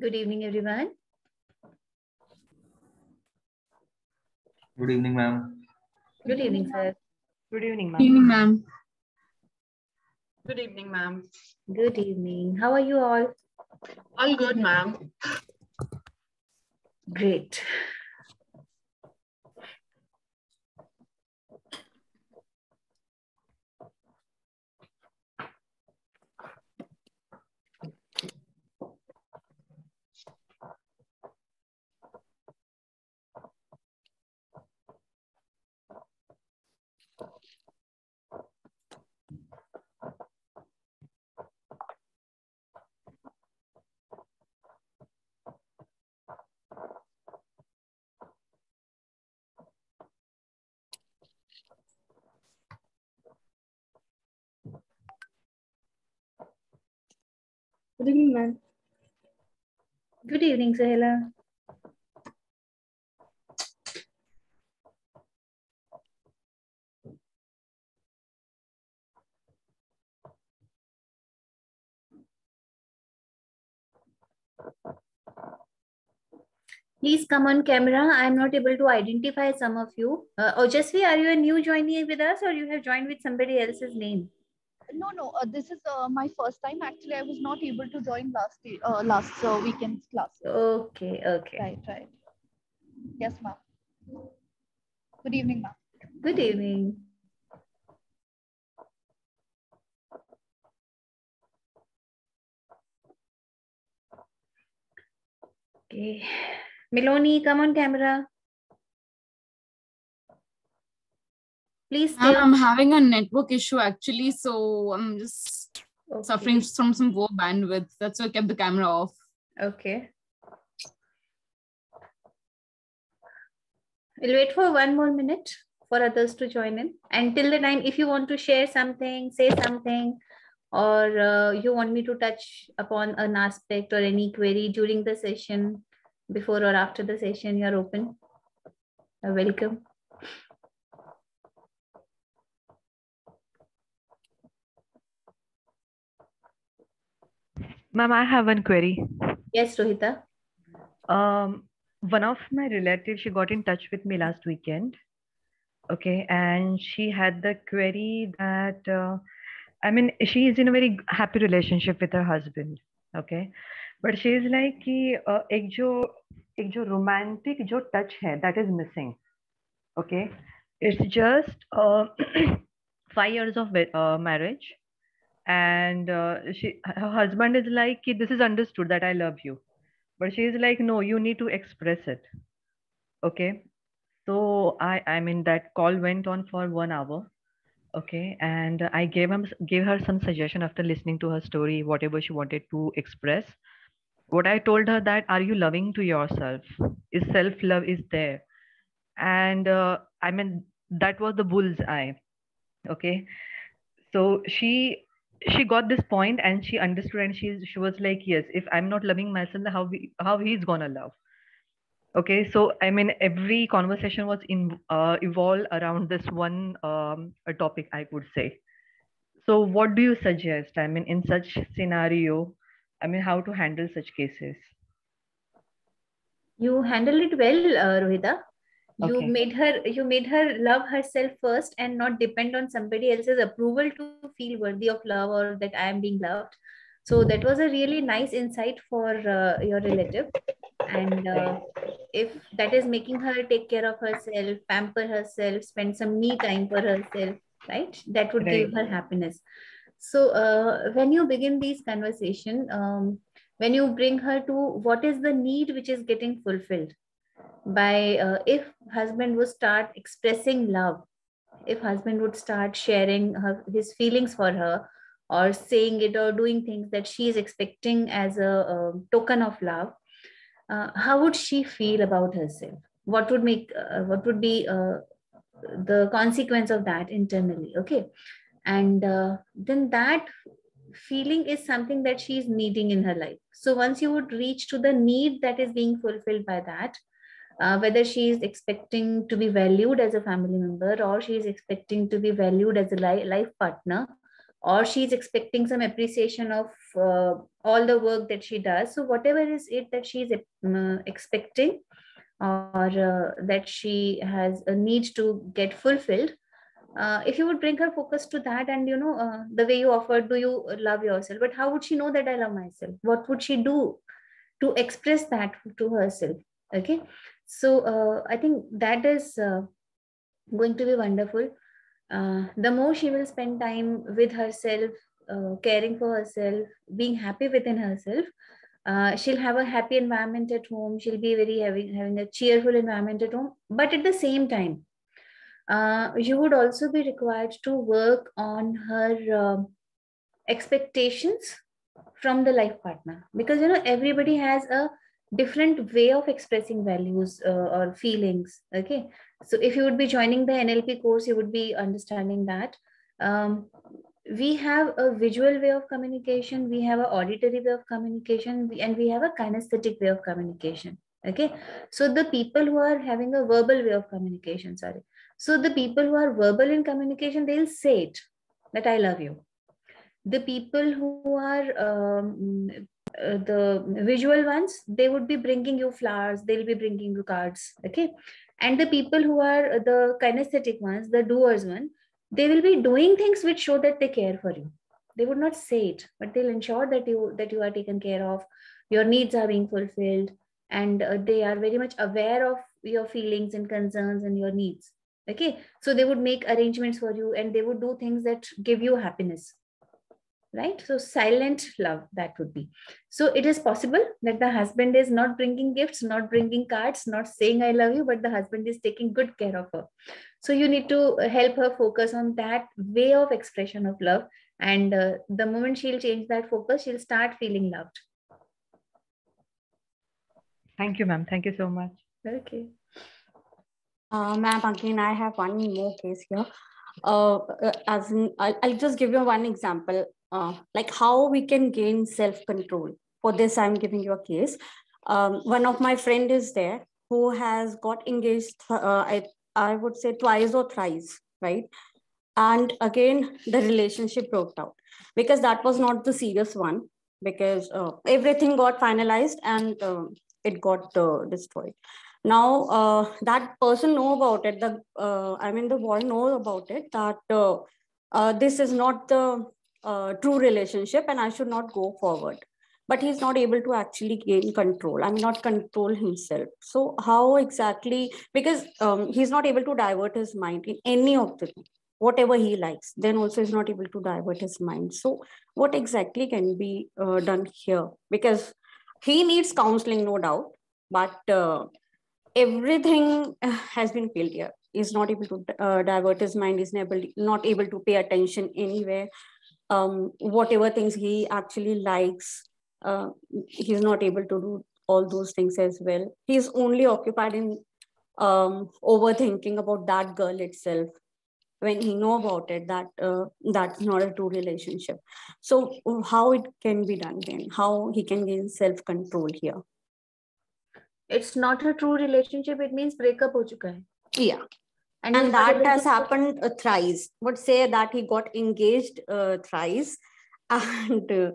Good evening, everyone. Good evening, ma'am. Good evening, sir. Good evening, ma'am. Good evening, ma'am. Good evening, ma'am. Good evening. How are you all? All good, ma'am. Great. Good evening, ma'am. Good evening, Sahela. Please come on camera. I'm not able to identify some of you. Ojasvi, are you a new joinee with us or you have joined with somebody else's name? No. This is my first time. Actually, I was not able to join last weekend's class. Okay. Right. Yes, ma'am. Good evening, ma'am. Good evening. Okay. Miloni, come on camera. Please stay. I'm having a network issue actually, so I'm just suffering from some poor bandwidth. That's why I kept the camera off. Okay. We'll wait for 1 more minute for others to join in. Until the time, if you want to share something, say something, or you want me to touch upon an aspect or any query during the session, before or after the session, you're open. You're welcome. Ma'am, I have one query. Yes, Rohita. One of my relatives, she got in touch with me last weekend. Okay, and she had the query that, she is in a very happy relationship with her husband. Okay, but she is like कि एक जो romantic जो touch है, that is missing. Okay, it's just 5 years of marriage, and her husband is like कि this is understood that I love you, but she is like, no, you need to express it. Okay, so I mean that call went on for 1 hour. Okay, and I gave her some suggestion after listening to her story, whatever she wanted to express. What I told her that, are you loving to yourself? Is self-love is there? And that was the bullseye. Okay, so she got this point and she understood, and she was like, yes, if I'm not loving myself, how he's gonna love? Okay, so I mean, every conversation was evolved around this one a topic, I would say. So what do you suggest? I mean, in such scenario, I mean, how to handle such cases? You handle it well, Rohita. You Okay. made her love herself first and not depend on somebody else's approval to feel worthy of love or that I am being loved. So that was a really nice insight for your relative. And if that is making her take care of herself, pamper herself, spend some me time for herself, right? That would give her happiness. So when you begin these conversation, when you bring her to what is the need which is getting fulfilled by if husband would start expressing love, if husband would start sharing his feelings for her, or saying it or doing things that she is expecting as a token of love, how would she feel about herself? What would be the consequence of that internally? Okay, and then that feeling is something that she is needing in her life. So once you would reach to the need that is being fulfilled by that, whether she is expecting to be valued as a family member, or she is expecting to be valued as a life partner, or she's expecting some appreciation of all the work that she does. So whatever is it that she's expecting, or that she has a need to get fulfilled, if you would bring her focus to that, and the way you offered, do you love yourself, but how would she know that I love myself? What would she do to express that to herself? Okay, so I think that is going to be wonderful. The more she will spend time with herself, caring for herself, being happy within herself, she'll have a happy environment at home. She'll be very having a cheerful environment at home. But at the same time, you would also be required to work on her expectations from the life partner, because everybody has a different way of expressing values or feelings. Okay, so if you would be joining the NLP course, you would be understanding that we have a visual way of communication, we have an auditory way of communication, and we have a kinesthetic way of communication. Okay, so the people who are having a verbal way of communication, so the people who are verbal in communication, they'll say it, that I love you. The people who are the visual ones, they would be bringing you flowers, they'll be bringing you cards. Okay, and the people who are the kinesthetic ones, the doers one, they will be doing things which show that they care for you. They would not say it, but they'll ensure that you are taken care of, your needs are being fulfilled, and they are very much aware of your feelings and concerns and your needs. Okay, so they would make arrangements for you, and they would do things that give you happiness. Right? So silent love, that would be. So it is possible that the husband is not bringing gifts, not bringing cards, not saying I love you, but the husband is taking good care of her. So you need to help her focus on that way of expression of love. And the moment she'll change that focus, she'll start feeling loved. Thank you, ma'am. Thank you so much. Okay. Ma'am, again, I have one more case here. I'll just give you one example, like how we can gain self-control. For this, I'm giving you a case. One of my friend is there who has got engaged, I would say twice or thrice, right? And again, the relationship broke out because that was not the serious one, because everything got finalized and it got destroyed. Now that person know about it, the boy know about it, that this is not the true relationship and I should not go forward. But he's not able to actually gain control. Not control himself. So how exactly, because he's not able to divert his mind in any of the things, whatever he likes, then also is not able to divert his mind. So what exactly can be done here? Because he needs counseling, no doubt, but everything has been failed here. He's not able to divert his mind, he's not able to pay attention anywhere. Whatever things he actually likes, he's not able to do all those things as well. He's only occupied in overthinking about that girl itself, when he know about it, that that's not a true relationship. So how it can be done then? How he can gain self-control here? It's not a true relationship, it means breakup ho chuka hai. Yeah. And that has happened thrice. Would say that he got engaged thrice and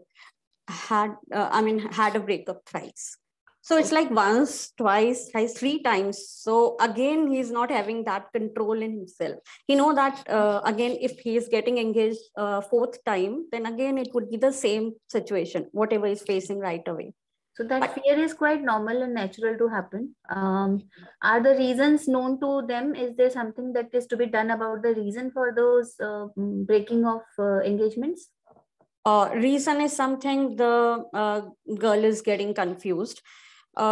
had a breakup thrice. So it's like once, twice, thrice, 3 times. So again, he's not having that control in himself. He know that again, if he is getting engaged 4th time, then again, it would be the same situation, whatever he's facing right away. So that fear is quite normal and natural to happen. Are the reasons known to them? Is there something that is to be done about the reason for those breaking of engagements? Reason is something the girl is getting confused.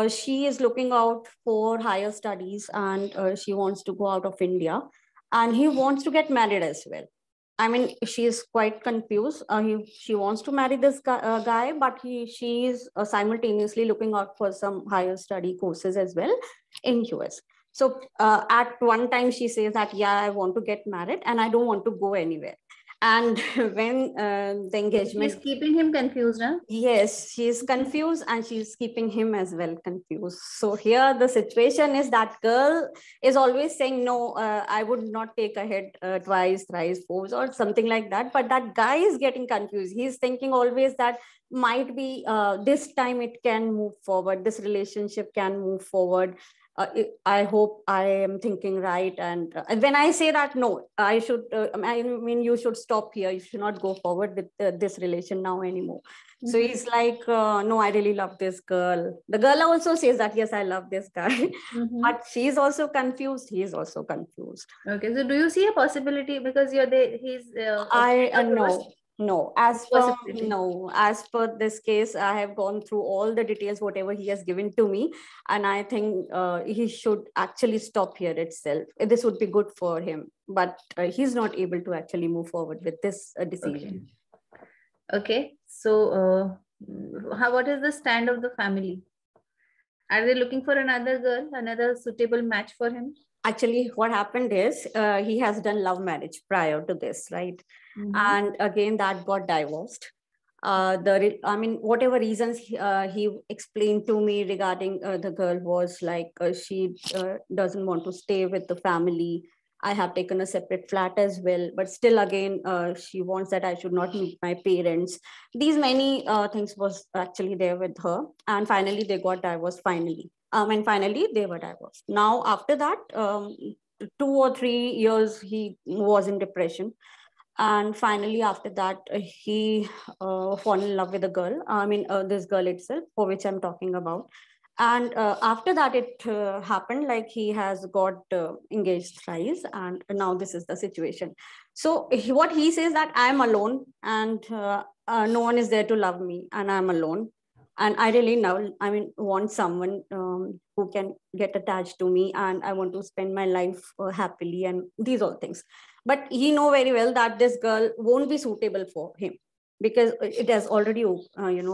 She is looking out for higher studies and she wants to go out of India, and he wants to get married as well. She is quite confused. She wants to marry this guy, but she is simultaneously looking out for some higher study courses as well in US. So at one time she says that, yeah, I want to get married and I don't want to go anywhere. And when the engagement, She's keeping him confused, huh? yes, she's confused and she's keeping him as well confused. So here the situation is that girl is always saying, no, I would not take ahead twice, thrice, fours or something like that. But that guy is getting confused. He's thinking always that might be this time it can move forward. This relationship can move forward. I hope I am thinking right. And when I say that, no, I should, I mean, you should stop here. You should not go forward with this relation now anymore. So he's like, no, I really love this girl. The girl also says that, yes, I love this guy. But she's also confused. He's also confused. Okay, so do you see a possibility, because you're there, he's No, as per this case, I have gone through all the details, whatever he has given to me. And I think he should actually stop here itself. This would be good for him, but he's not able to actually move forward with this decision. Okay. So what is the stand of the family? Are they looking for another girl, another suitable match for him? Actually, what happened is he has done love marriage prior to this, right? And again, that got divorced. Whatever reasons he explained to me regarding the girl was like she doesn't want to stay with the family. I have taken a separate flat as well, but still again, she wants that I should not meet my parents. These many things was actually there with her. And finally, they got divorced finally. Finally, they were divorced. Now, after that, 2 or 3 years, he was in depression. And finally, after that, he fell in love with a girl. This girl itself, for which I'm talking about. And after that, it happened like he has got engaged thrice. And now this is the situation. So what he says that I'm alone and no one is there to love me and I'm alone. And I really want someone who can get attached to me, and I want to spend my life happily and these all things. But he know very well that this girl won't be suitable for him because it has already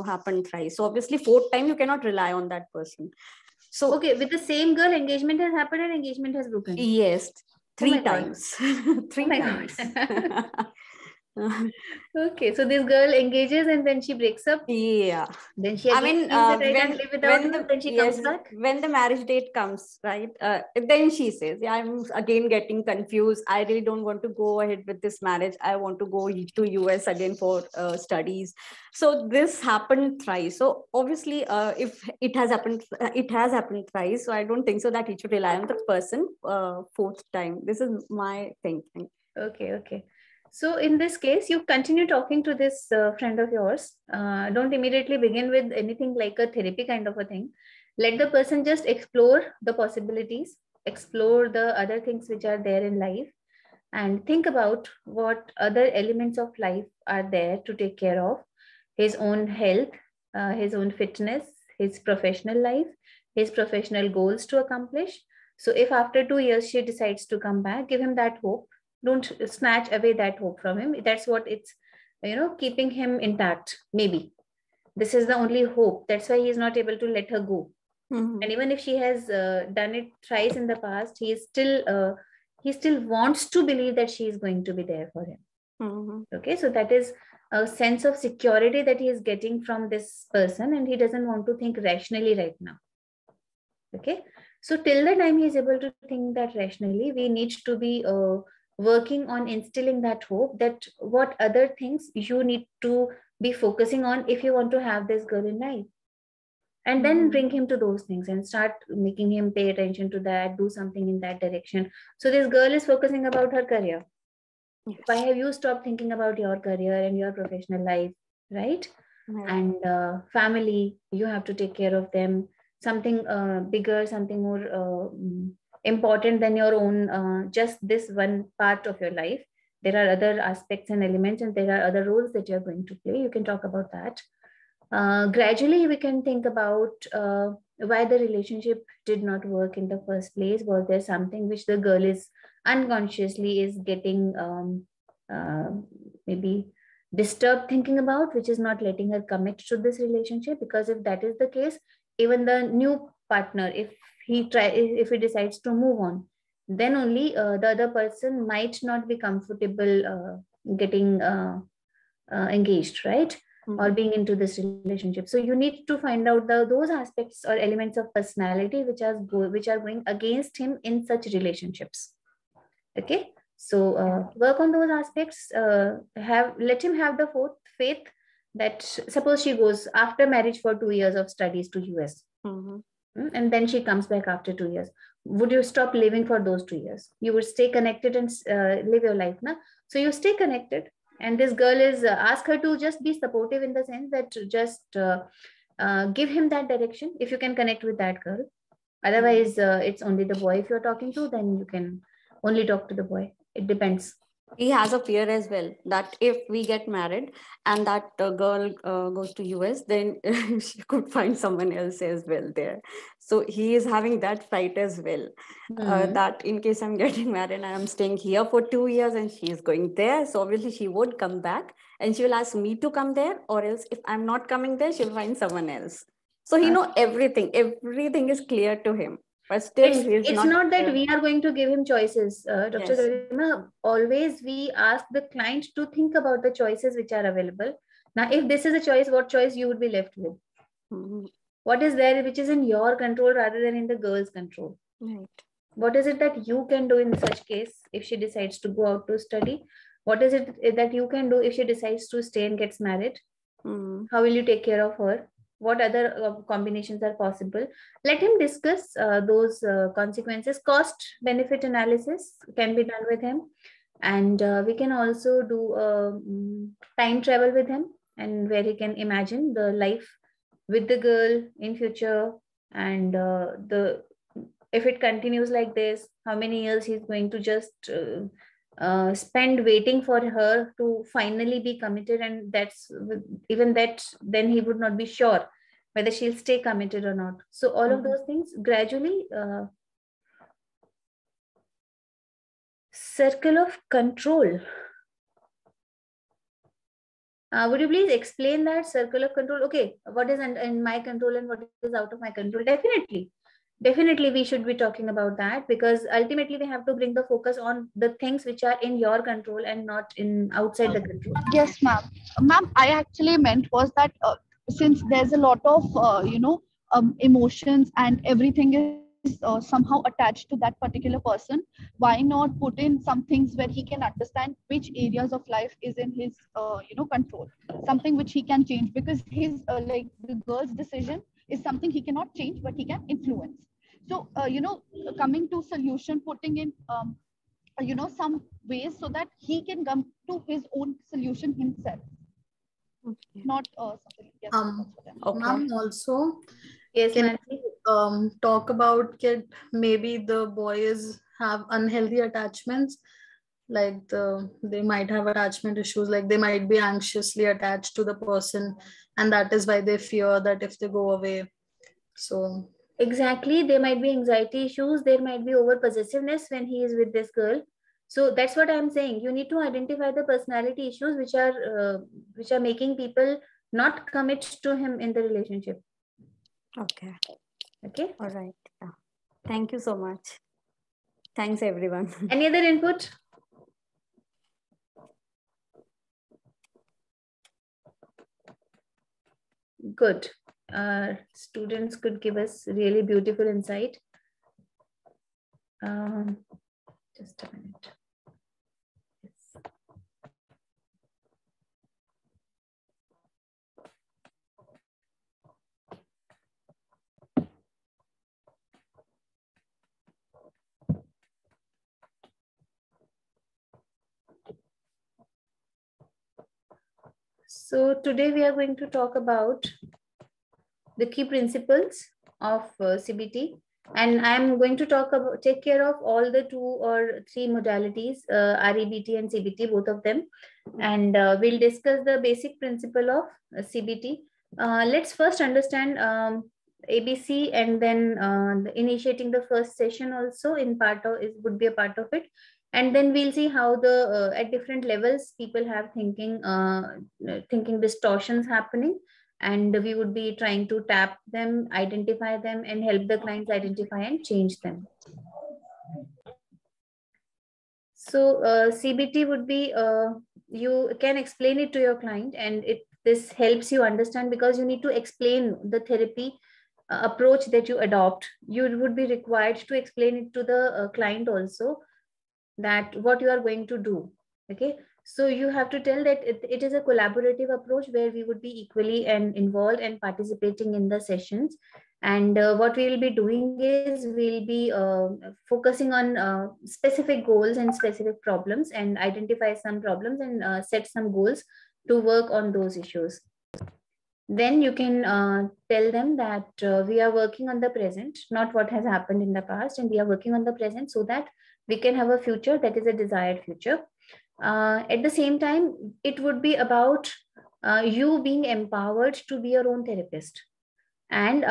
happened thrice. So obviously 4th time you cannot rely on that person. So okay, with the same girl, engagement has happened and engagement has broken. Yes, 3 times. 3 times. Okay, so this girl engages and then she breaks up. Yeah. Then she again feels that I can't live without him. Then she comes back. When the marriage date comes, right? Then she says, yeah, I'm again getting confused. I really don't want to go ahead with this marriage. I want to go to US again for studies. So this happened thrice. So obviously, if it has happened thrice. So I don't think so that he should rely on the person 4th time. This is my thinking. Okay. So in this case, you continue talking to this friend of yours. Don't immediately begin with anything like a therapy kind of a thing. Let the person just explore the possibilities, explore the other things which are there in life, and think about what other elements of life are there to take care of. His own health, his own fitness, his professional life, his professional goals to accomplish. So if after 2 years she decides to come back, give him that hope. Don't snatch away that hope from him. That's what it's, keeping him intact. Maybe this is the only hope. That's why he's not able to let her go. And even if she has done it thrice in the past, he still wants to believe that she is going to be there for him. Okay, so that is a sense of security that he is getting from this person, and he doesn't want to think rationally right now. Okay, so till the time he is able to think that rationally, we need to be working on instilling that hope that what other things you need to be focusing on if you want to have this girl in life. And then bring him to those things and start making him pay attention to that, do something in that direction. So this girl is focusing about her career. Yes. Why have you stopped thinking about your career and your professional life, right? And family, you have to take care of them. Something bigger, something more important than your own, just this one part of your life. There are other aspects and elements, and there are other roles that you're going to play. You can talk about that. Gradually, we can think about why the relationship did not work in the first place. Was there something which the girl is unconsciously is getting maybe disturbed thinking about, which is not letting her commit to this relationship? Because if that is the case, even the new partner, if he decides to move on, then only the other person might not be comfortable getting engaged, right? Or being into this relationship. So you need to find out those aspects or elements of personality which are going against him in such relationships. Okay, so work on those aspects. Let him have the faith that suppose she goes after marriage for 2 years of studies to US, and then she comes back after 2 years. Would you stop living for those 2 years? You would stay connected and live your life, na? So you stay connected. And this girl is ask her to just be supportive in the sense that just give him that direction if you can connect with that girl. Otherwise, it's only the boy if you're talking to, then you can only talk to the boy. It depends. He has a fear as well that if we get married and that girl goes to US, then she could find someone else as well there. So he is having that fight as well. That in case I'm getting married and I'm staying here for 2 years and she is going there, so obviously she would come back and she will ask me to come there, or else if I'm not coming there, she'll find someone else. So he know everything is clear to him. But still, it's not that we are going to give him choices. Dr. Garima, always we ask the client to think about the choices which are available. Now, if this is a choice, what choice you would be left with? What is there which is in your control rather than in the girl's control? Right. What is it that you can do in such case if she decides to go out to study? What is it that you can do if she decides to stay and gets married? How will you take care of her? What other combinations are possible? Let him discuss those consequences. Cost benefit analysis can be done with him. And we can also do time travel with him, and where he can imagine the life with the girl in future. And if it continues like this, how many years he's going to just spend waiting for her to finally be committed, and then he would not be sure whether she'll stay committed or not. So all of those things gradually. Circle of control. Would you please explain that circle of control? Okay, what is in my control and what is out of my control? Definitely we should be talking about that, because ultimately we have to bring the focus on the things which are in your control and not in outside the control. Yes, ma'am. Ma'am, I actually meant was that since there's a lot of emotions and everything is somehow attached to that particular person, why not put in some things where he can understand which areas of life is in his control, something which he can change, because his like the girl's decision is something he cannot change but he can influence. So coming to solution, putting in some ways so that he can come to his own solution himself. Not something. Yes, Ma'am, also, yes, can talk about maybe the boys have unhealthy attachments, like they might have attachment issues, like they might be anxiously attached to the person, and that is why they fear that if they go away. So exactly, there might be anxiety issues, there might be over possessiveness when he is with this girl. So that's what I'm saying. You need to identify the personality issues which are making people not commit to him in the relationship. Okay. All right. Yeah. Thank you so much. Thanks, everyone. Any other input? Good. Students could give us really beautiful insight. Just a minute. Yes. So today we are going to talk about the key principles of CBT, and I'm going to take care of all the 2 or 3 modalities, REBT and CBT, both of them, and we'll discuss the basic principle of CBT. Let's first understand ABC, and then initiating the first session also would be a part of it. And then we'll see how the at different levels people have thinking distortions happening, and we would be trying to tap them, identify them, and help the clients identify and change them. So CBT would be you can explain it to your client, and this helps you understand, because you need to explain the therapy approach that you adopt. You would be required to explain it to the client also, that what you are going to do. Okay, so you have to tell that it is a collaborative approach where we would be equally and involved and participating in the sessions. And what we will be doing is we'll be focusing on specific goals and specific problems, and identify some problems, and set some goals to work on those issues. Then you can tell them that we are working on the present, not what has happened in the past, and we are working on the present so that we can have a future that is a desired future. At the same time, it would be about you being empowered to be your own therapist, and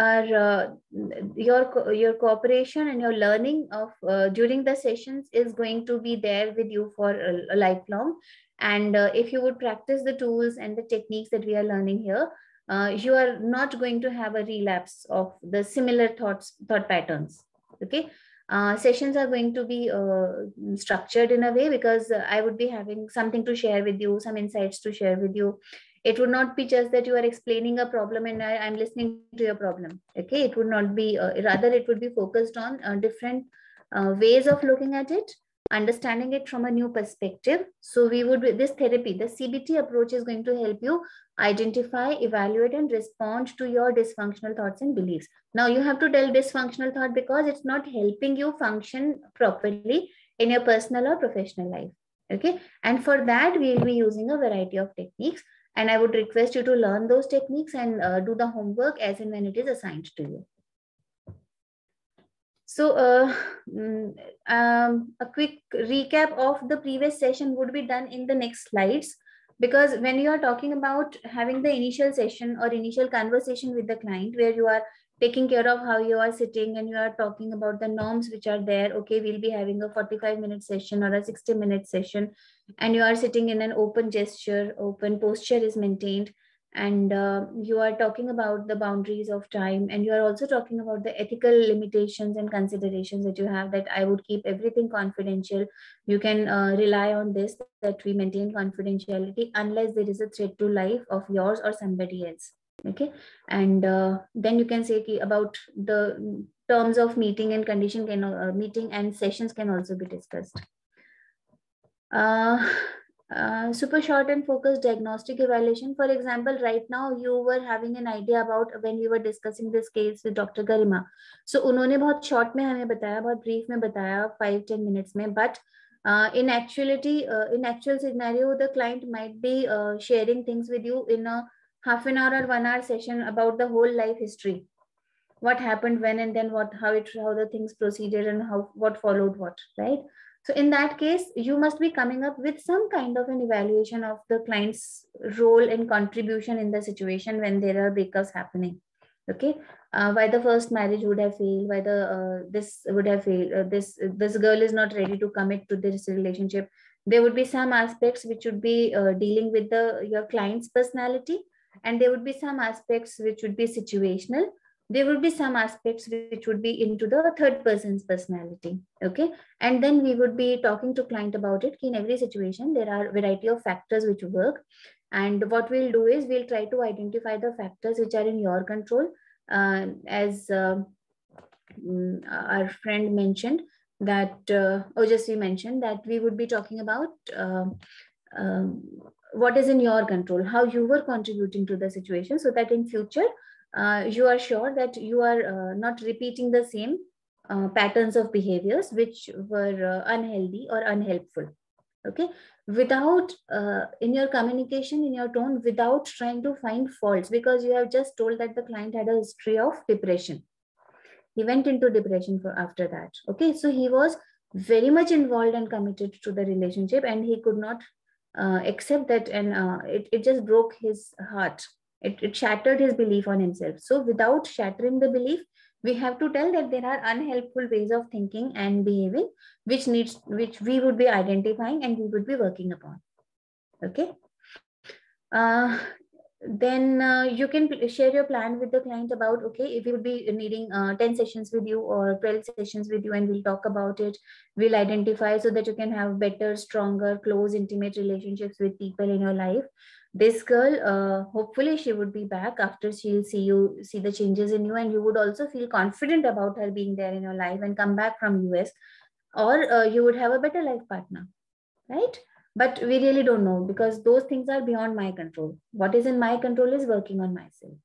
your cooperation and your learning of during the sessions is going to be there with you for a lifelong. And if you would practice the tools and the techniques that we are learning here, you are not going to have a relapse of the similar thought patterns. Okay. Sessions are going to be structured in a way, because I would be having something to share with you, some insights to share with you. It would not be just that you are explaining a problem and I'm listening to your problem. Okay, it would not be, rather it would be focused on different ways of looking at it, understanding it from a new perspective. So we would, this therapy, the CBT approach is going to help you identify, evaluate, and respond to your dysfunctional thoughts and beliefs. Now you have to tell dysfunctional thought because it's not helping you function properly in your personal or professional life. Okay, and for that we will be using a variety of techniques. And I would request you to learn those techniques and do the homework as and when it is assigned to you. So a quick recap of the previous session would be done in the next slides, because when you are talking about having the initial session or initial conversation with the client, where you are taking care of how you are sitting and you are talking about the norms which are there. Okay, we'll be having a 45-minute session or a 60-minute session, and you are sitting in an open gesture, open posture is maintained, and you are talking about the boundaries of time, and you are also talking about the ethical limitations and considerations that you have, that I would keep everything confidential. You can rely on this, that we maintain confidentiality unless there is a threat to life of yours or somebody else. Okay, and then you can say about the terms of meeting and condition can meeting and sessions can also be discussed. Super short and focused diagnostic evaluation. For example, right now you were having an idea about when we were discussing this case with Dr. Garima. So उन्होंने बहुत short में हमें बताया, बहुत brief में बताया, 5-10 minutes में. But in actuality, in actual scenario, the client might be sharing things with you in a half an hour or 1 hour session about the whole life history. What happened when, and then how the things proceeded, and what followed what, right? So in that case, you must be coming up with some kind of an evaluation of the client's role and contribution in the situation when there are breakups happening. Okay, why the first marriage would have failed, why this would have failed, this girl is not ready to commit to this relationship. There would be some aspects which would be dealing with your client's personality, and there would be some aspects which would be situational. There would be some aspects which would be into the third person's personality. Okay, and then we would be talking to client about it. In every situation, there are a variety of factors which work, and what we'll do is we'll try to identify the factors which are in your control. As our friend mentioned that, Ojasvi mentioned that we would be talking about what is in your control, how you were contributing to the situation, so that in future you are sure that you are not repeating the same patterns of behaviors which were unhealthy or unhelpful. Okay, without in your communication, in your tone, without trying to find faults, because you have just told that the client had a history of depression. He went into depression after that. Okay, so he was very much involved and committed to the relationship, and he could not accept that, and it just broke his heart. It shattered his belief on himself. So without shattering the belief, we have to tell that there are unhelpful ways of thinking and behaving which we would be identifying and we would be working upon. Okay. Then you can share your plan with the client about, okay, if we would be needing 10 sessions with you or 12 sessions with you, and we'll talk about it, we'll identify, so that you can have better, stronger, close, intimate relationships with people in your life. This girl, hopefully she would be back after she'll see the changes in you, and you would also feel confident about her being there in your life and come back from US, or you would have a better life partner, right? But we really don't know, because those things are beyond my control. What is in my control is working on myself.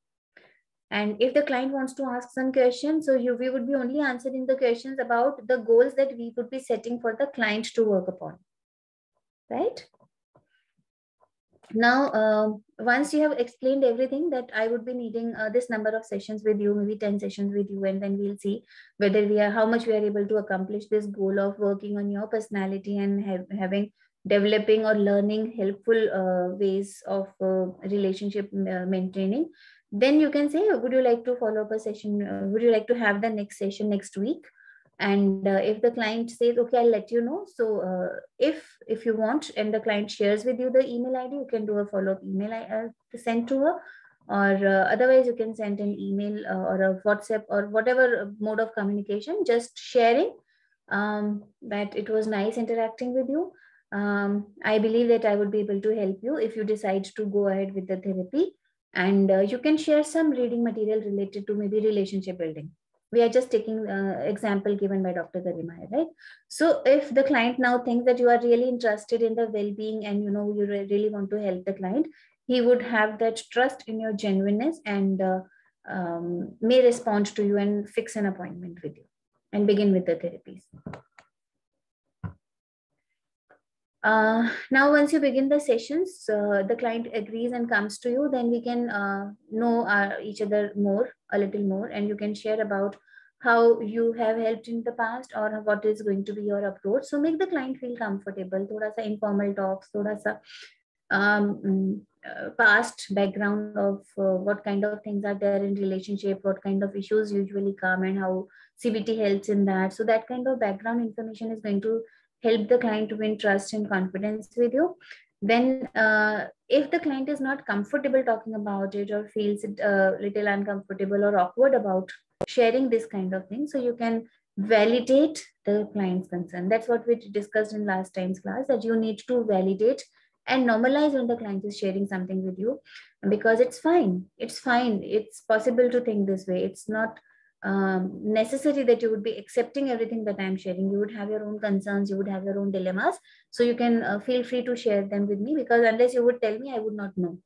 And if the client wants to ask some questions, so we would be only answering the questions about the goals that we would be setting for the client to work upon, right? Now, once you have explained everything, that I would be needing this number of sessions with you, maybe 10 sessions with you, and then we'll see whether how much we are able to accomplish this goal of working on your personality and having developing or learning helpful ways of relationship maintaining. Then you can say, would you like to follow up a session? Would you like to have the next session next week? And if the client says, okay, I'll let you know. So if you want, and the client shares with you the email ID, you can do a follow-up email to send to her, or otherwise you can send an email or a WhatsApp or whatever mode of communication, just sharing that it was nice interacting with you. I believe that I would be able to help you if you decide to go ahead with the therapy. And you can share some reading material related to maybe relationship building. We are just taking example given by Dr. Garima, right? So if the client now thinks that you are really interested in the well-being, and you really want to help the client, he would have that trust in your genuineness, and may respond to you and fix an appointment with you and begin with the therapies. Now, once you begin the sessions, the client agrees and comes to you, then we can know each other a little more, and you can share about how you have helped in the past or what is going to be your approach. So make the client feel comfortable. Thoda sa informal talks, thoda sa past background of what kind of things are there in relationship, what kind of issues usually come, and how CBT helps in that. So that kind of background information is going to help the client to win trust and confidence with you. Then if the client is not comfortable talking about it, or feels it little uncomfortable or awkward about sharing this kind of thing, so you can validate the client's concern. That's what we discussed in last time's class, that you need to validate and normalize when the client is sharing something with you, because it's fine. It's possible to think this way. It's not necessary that you would be accepting everything that I'm sharing. You would have your own concerns, you would have your own dilemmas. So you can feel free to share them with me, because unless you would tell me, I would not know.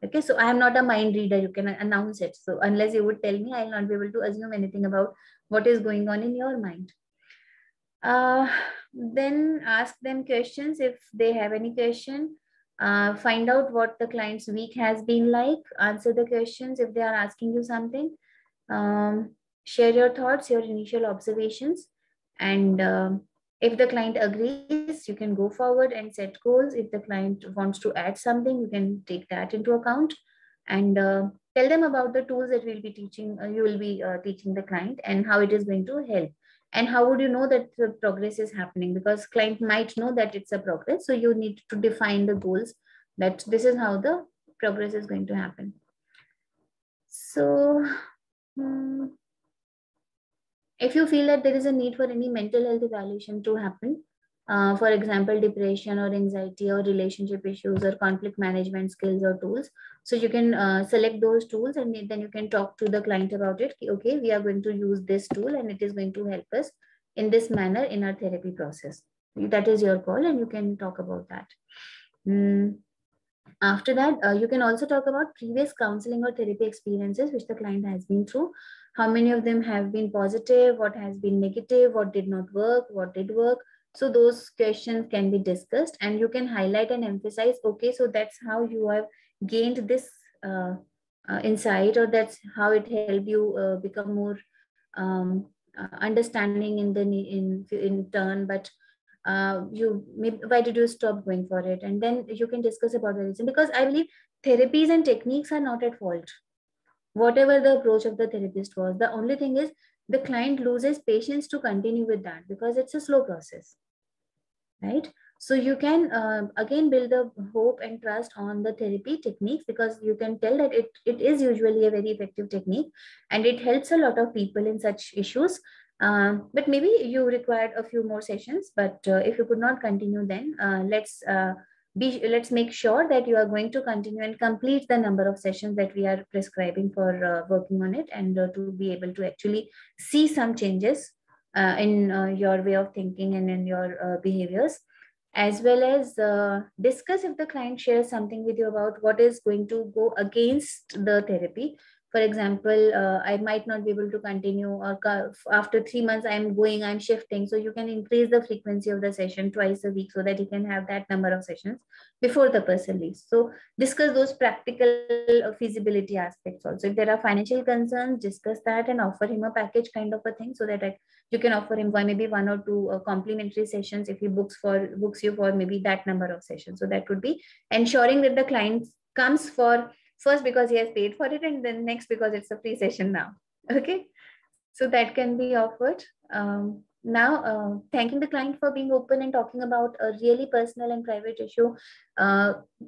Okay, so I am not a mind reader. You can announce it. So unless you would tell me, I'll not be able to assume anything about what is going on in your mind. Then ask them questions if they have any question. Find out what the client's week has been like. Answer the questions if they are asking you something. Share your thoughts, your initial observations, and if the client agrees, you can go forward and set goals. If the client wants to add something, you can take that into account, and tell them about the tools that we'll be teaching. You will be teaching the client, and how it is going to help. And how would you know that the progress is happening? Because client might know that it's a progress. So you need to define the goals, that this is how the progress is going to happen. So if you feel that there is a need for any mental health evaluation to happen, for example, depression or anxiety or relationship issues or conflict management skills or tools, so you can select those tools, and then you can talk to the client about it. Okay, we are going to use this tool, and it is going to help us in this manner in our therapy process. That is your call, and you can talk about that. After that, you can also talk about previous counseling or therapy experiences which the client has been through. How many of them have been positive, what has been negative, what did not work, what did work. So those questions can be discussed, and you can highlight and emphasize, okay, so that's how you have gained this insight, or that's how it helped you become more understanding in turn, but why did you stop going for it? And then you can discuss about the reason, because I believe therapies and techniques are not at fault. Whatever the approach of the therapist was, the only thing is the client loses patience to continue with that, because it's a slow process, right? So you can again build the hope and trust on the therapy techniques, because you can tell that it is usually a very effective technique and it helps a lot of people in such issues. But maybe you required a few more sessions, but if you could not continue, then let's make sure that you are going to continue and complete the number of sessions that we are prescribing for working on it, and to be able to actually see some changes in your way of thinking and in your behaviors, as well as discuss if the client shares something with you about what is going to go against the therapy. For example, I might not be able to continue, or after 3 months I'm shifting. So you can increase the frequency of the session twice a week so that you can have that number of sessions before the person leaves. So discuss those practical feasibility aspects also. If there are financial concerns, discuss that and offer him a package kind of a thing, so that you can offer him maybe 1 or 2 complimentary sessions if he books you for maybe that number of sessions. So that would be ensuring that the client comes for first because he has paid for it, and then next because it's a free session now. Okay, so that can be offered. Now, thanking the client for being open and talking about a really personal and private issue.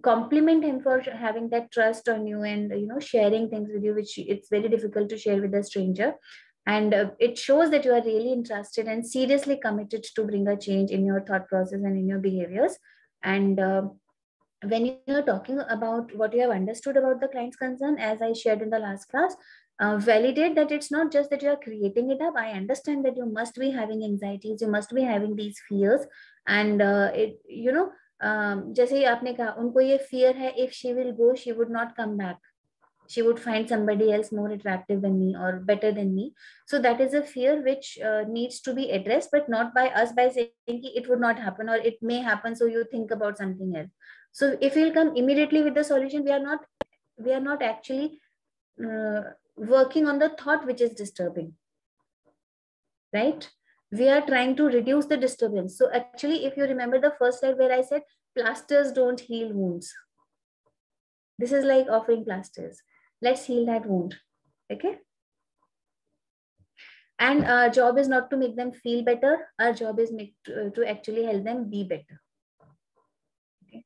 Compliment him for having that trust on you and sharing things with you, which it's very difficult to share with a stranger. And it shows that you are really interested and seriously committed to bring a change in your thought process and in your behaviors. And when you're talking about what you have understood about the client's concern, as I shared in the last class, validate that it's not just that you are creating it up. I understand that you must be having anxieties, you must be having these fears, and जैसे ही आपने कहा उनको ये fear है, if she will go, she would not come back. She would find somebody else more attractive than me or better than me. So that is a fear which needs to be addressed, but not by us by saying it would not happen or it may happen, so you think about something else. So if we'll come immediately with the solution, we are not actually working on the thought which is disturbing, right? We are trying to reduce the disturbance. So actually, if you remember the first slide where I said plasters don't heal wounds, this is like offering plasters. Let's heal that wound. Okay. And our job is not to make them feel better. Our job is to actually help them be better. Okay.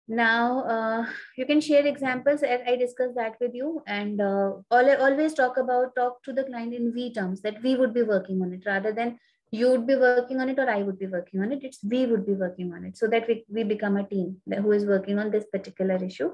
Now, you can share examples. I discussed that with you, and always talk to the client in we terms, that we would be working on it, rather than you would be working on it or I would be working on it. It's we would be working on it, so that we become a team who is working on this particular issue.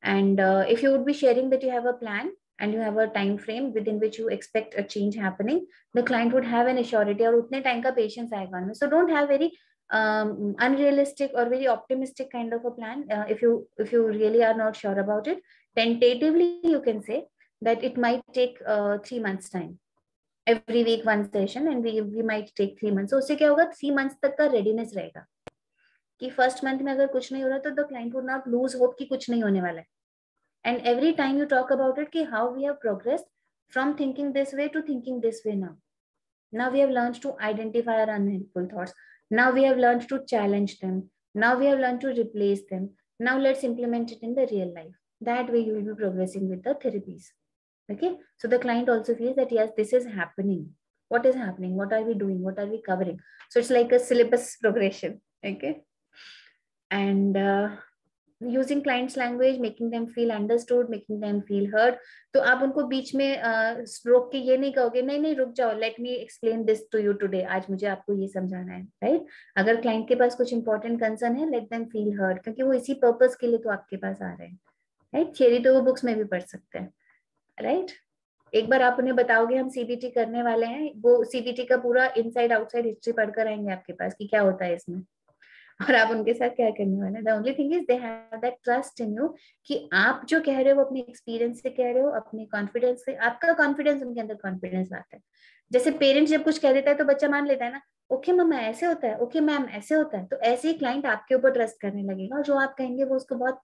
And if you would be sharing that you have a plan and you have a time frame within which you expect a change happening, the client would have an assurity और उतने time का patience आएगा उनमें. So don't have very unrealistic or very optimistic kind of a plan. If you really are not sure about it, tentatively you can say that it might take 3 months time. Every week one session, and we might take 3 months. So उससे क्या होगा, 3 months तक का readiness रहेगा कि first month में अगर कुछ नहीं हो रहा तो the client would not lose hope कि कुछ नहीं होने वाला है. And every time you talk about it, कि how we have progressed from thinking this way to thinking this way now. Now we have learned to identify our unhelpful thoughts. Now we have learned to challenge them. Now we have learned to replace them. Now let's implement it in the real life. That way you will be progressing with the therapies. Okay. So the client also feels that yes, this is happening. What is happening? What are we doing? What are we covering? So it's like a syllabus progression. Okay. And using client's language, making them feel understood, making them feel heard. तो आप उनको बीच में रोक के ये नहीं कहोगे, नहीं रुक जाओ, let me explain this to you today. आज मुझे आपको ये समझाना है, right? अगर client के पास कुछ important concern है, let them feel heard, क्योंकि वो इसी purpose के लिए तो आपके पास आ रहे हैं, right? थियरी तो वो बुक्स में भी पढ़ सकते हैं, right? एक बार आप उन्हें बताओगे हम CBT करने वाले हैं, वो CBT का पूरा inside outside history पढ़कर आएंगे आपके पास कि क्या होता है इसमें और आप उनके साथ क्या करने वाले. The only thing is they have that trust in you कि आप जो कह रहे हो अपने एक्सपीरियंस से कह रहे हो, अपने कॉन्फिडेंस से. आपका कॉन्फिडेंस उनके अंदर कॉन्फिडेंस लाता है. जैसे पेरेंट्स जब कुछ कह देता है तो बच्चा मान लेता है ना, ओके मम्मा ऐसे होता है, ओके मैम ऐसे होता है. तो ऐसे ही क्लाइंट आपके ऊपर ट्रस्ट करने लगेगा और जो आप कहेंगे वो उसको बहुत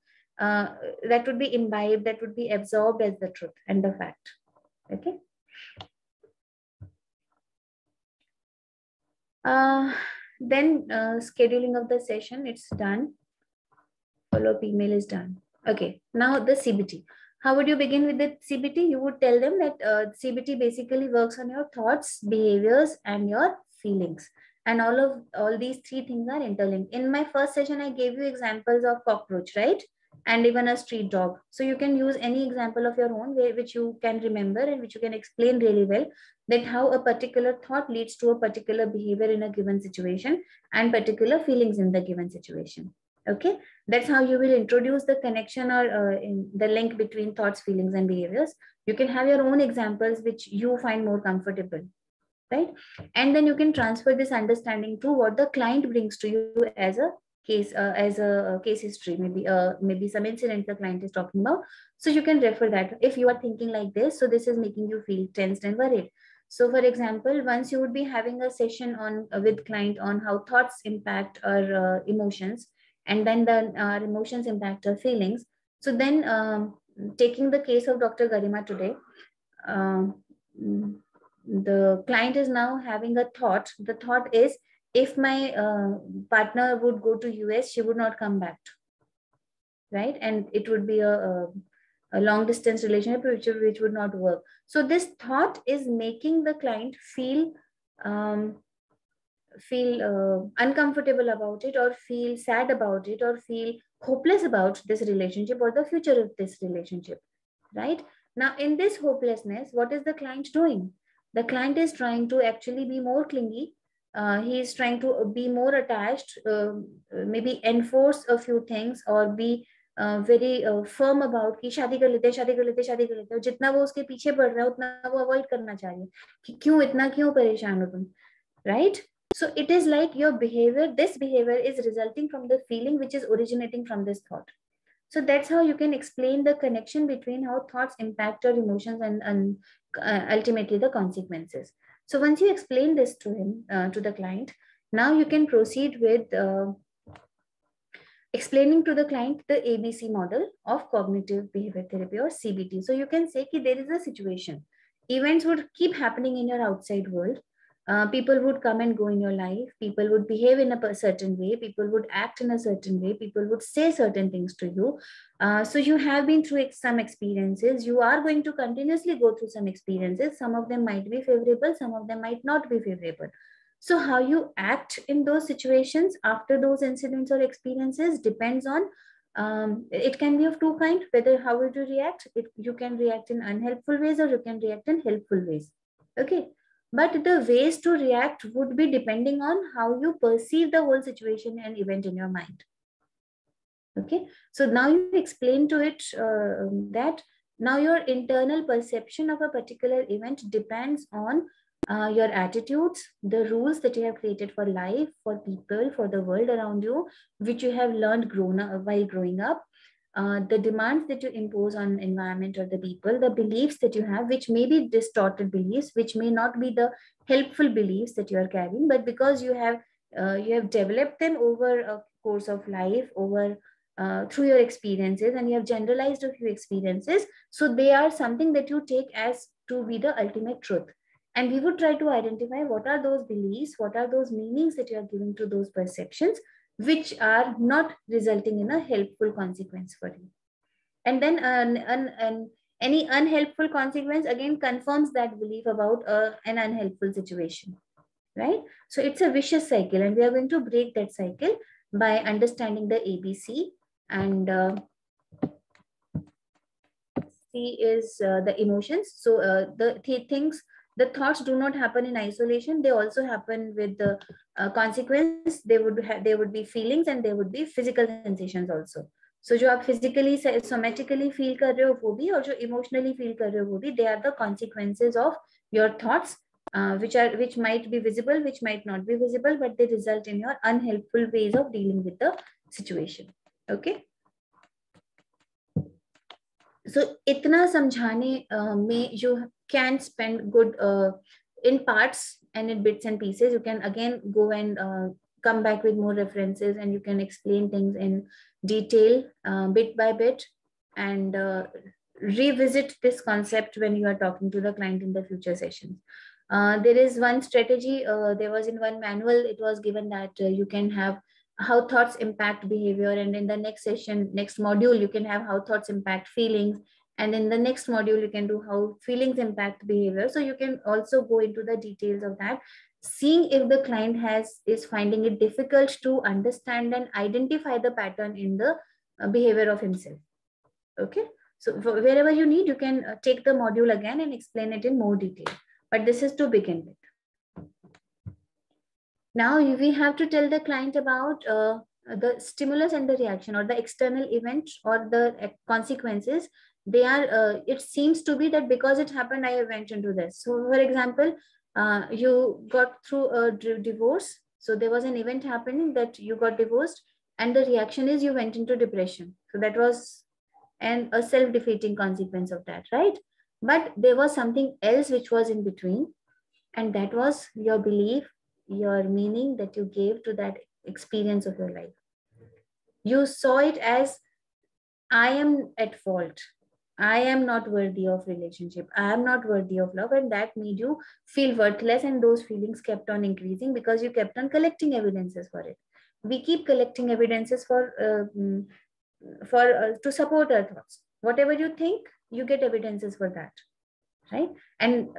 that would be imbibed, that would be absorbed as the truth and the fact. Okay. Then scheduling of the session, it's done. Follow-up email is done. Okay, now the CBT. How would you begin with the CBT? You would tell them that CBT basically works on your thoughts, behaviors, and your feelings. And all these three things are interlinked. In my first session, I gave you examples of cockroach, right? And even a street dog. So you can use any example of your own which you can remember and which you can explain really well, that how a particular thought leads to a particular behavior in a given situation and particular feelings in the given situation. Okay, that's how you will introduce the connection or in the link between thoughts, feelings, and behaviors. You can have your own examples which you find more comfortable, right? And then you can transfer this understanding to what the client brings to you as a case history, maybe some incident the client is talking about. So you can refer that. If you are thinking like this, so this is making you feel tensed and worried. So for example, once you would be having a session on with client on how thoughts impact our emotions, and then our emotions impact our feelings. So then taking the case of Dr. Garima today, the client is now having a thought. The thought is, if my partner would go to US, she would not come back, right? And it would be a long distance relationship which would not work. So this thought is making the client feel uncomfortable about it, or feel sad about it, or feel hopeless about this relationship or the future of this relationship, right? Now, in this hopelessness, what is the client doing? The client is trying to actually be more clingy. He is trying to be more attached, maybe enforce a few things, or be very firm about कि शादी कर लेते हैं, शादी कर लेते हैं, शादी कर लेते हैं. जितना वो उसके पीछे पड़ रहा है उतना वो अवॉइड करना चाह रही है कि क्यों इतना क्यों परेशान हो तुम, right? So it is like your behavior, this behavior is resulting from the feeling which is originating from this thought. So that's how you can explain the connection between how thoughts impact your emotions and ultimately the consequences. So once you explain this to him, to the client, now you can proceed with explaining to the client the ABC model of cognitive behavior therapy, or CBT. So you can say that there is a situation. Events would keep happening in your outside world. People would come and go in your life. People would behave in a certain way. People would act in a certain way. People would say certain things to you. So you have been through some experiences. You are going to continuously go through some experiences. Some of them might be favorable. Some of them might not be favorable. So how you act in those situations after those incidents or experiences depends on, it can be of two kinds, whether how would you react. You can react in unhelpful ways or you can react in helpful ways. Okay. But the ways to react would be depending on how you perceive the whole situation and event in your mind. Okay, so now you explain to it that now your internal perception of a particular event depends on your attitudes, the rules that you have created for life, for people, for the world around you, which you have learned while growing up. The demands that you impose on environment or the people, the beliefs that you have, which may be distorted beliefs, which may not be the helpful beliefs that you are carrying, but because you have developed them over a course of life, over through your experiences, and you have generalized a few experiences, so they are something that you take as to be the ultimate truth. And we would try to identify what are those beliefs, what are those meanings that you are giving to those perceptions, which are not resulting in a helpful consequence for you. And then any unhelpful consequence again confirms that belief about an unhelpful situation, right? So it's a vicious cycle, and we are going to break that cycle by understanding the ABC. And C is the emotions. So the thoughts do not happen in isolation. They also happen with the consequence. They would be feelings, and there would be physical sensations also. So जो आप physically somatically feel कर रहे हो वो भी, और जो emotionally feel कर रहे हो वो भी, they are the consequences of your thoughts, which might be visible, which might not be visible, but they result in your unhelpful ways of dealing with the situation. Okay. So itna समझाने में you can spend good in parts and in bits and pieces. You can again go and come back with more references, and you can explain things in detail, bit by bit, and revisit this concept when you are talking to the client in the future sessions. There is one strategy, there was in one manual, it was given that you can have how thoughts impact behavior, and in the next session, next module, you can have how thoughts impact feelings, And in the next module, you can do how feelings impact behavior. So you can also go into the details of that, seeing if the client is finding it difficult to understand and identify the pattern in the behavior of himself. Okay. So wherever you need, you can take the module again and explain it in more detail. But this is to begin with. Now we have to tell the client about the stimulus and the reaction, or the external event or the consequences. They are, it seems to be that because it happened, I went into this. So for example, you got through a divorce. So there was an event happening that you got divorced, and the reaction is you went into depression. So that was a self-defeating consequence of that, right? But there was something else which was in between, and that was your belief, your meaning that you gave to that experience of your life. You saw it as, I am at fault. I am not worthy of relationship. I am not worthy of love. And that made you feel worthless. And those feelings kept on increasing because you kept on collecting evidences for it. We keep collecting evidences to support our thoughts. Whatever you think, you get evidences for that, right? And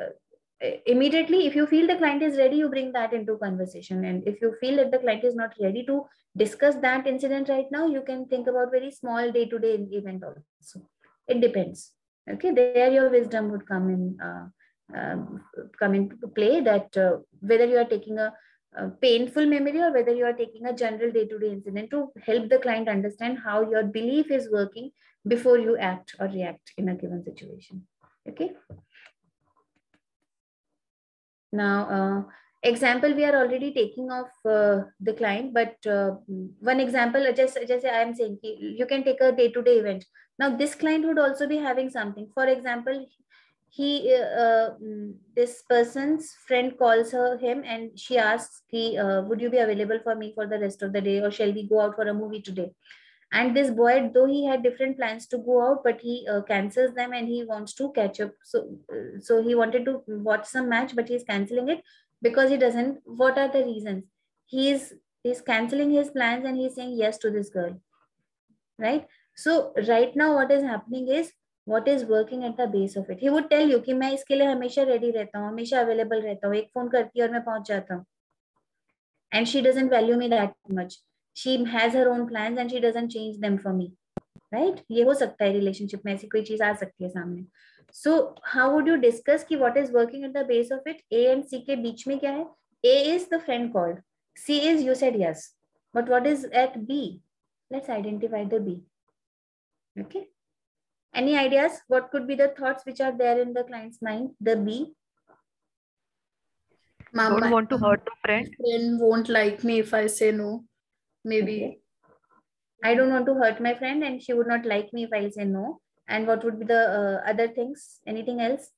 immediately, if you feel the client is ready, you bring that into conversation. And if you feel that the client is not ready to discuss that incident right now, you can think about very small day-to-day event also. It depends. Okay, there your wisdom would come into play, that whether you are taking a painful memory or whether you are taking a general day-to-day incident to help the client understand how your belief is working before you act or react in a given situation. Okay. Now, example, we are already taking off the client, but one example, just I am saying, you can take a day-to-day event. Now, this client would also be having something. For example, this person's friend calls him and she asks, would you be available for me for the rest of the day, or shall we go out for a movie today? And this boy, though he had different plans to go out, but he cancels them and he wants to catch up. So he wanted to watch some match, but he's canceling it because he doesn't. What are the reasons? He's canceling his plans and he's saying yes to this girl, right? So right now what is happening is, what is working at the base of it. He would tell you कि मैं इसके लिए हमेशा ready रहता हूँ, हमेशा available रहता हूँ, एक phone करती है और मैं पहुंच जाता हूँ. And she doesn't value me that much. She has her own plans and she doesn't change them for me, right? ये हो सकता है relationship में, ऐसी कोई चीज आ सकती है सामने. So how would you discuss कि what is working at the base of it? A and C के बीच में क्या है? A is the friend called. C is you said yes. But what is at B? Let's identify the B. Okay. Any ideas? What could be the thoughts which are there in the client's mind? The B. Don't want to hurt the friend. Friend won't like me if I say no. Maybe. Okay. I don't want to hurt my friend and she would not like me if I say no. And what would be the other things? Anything else?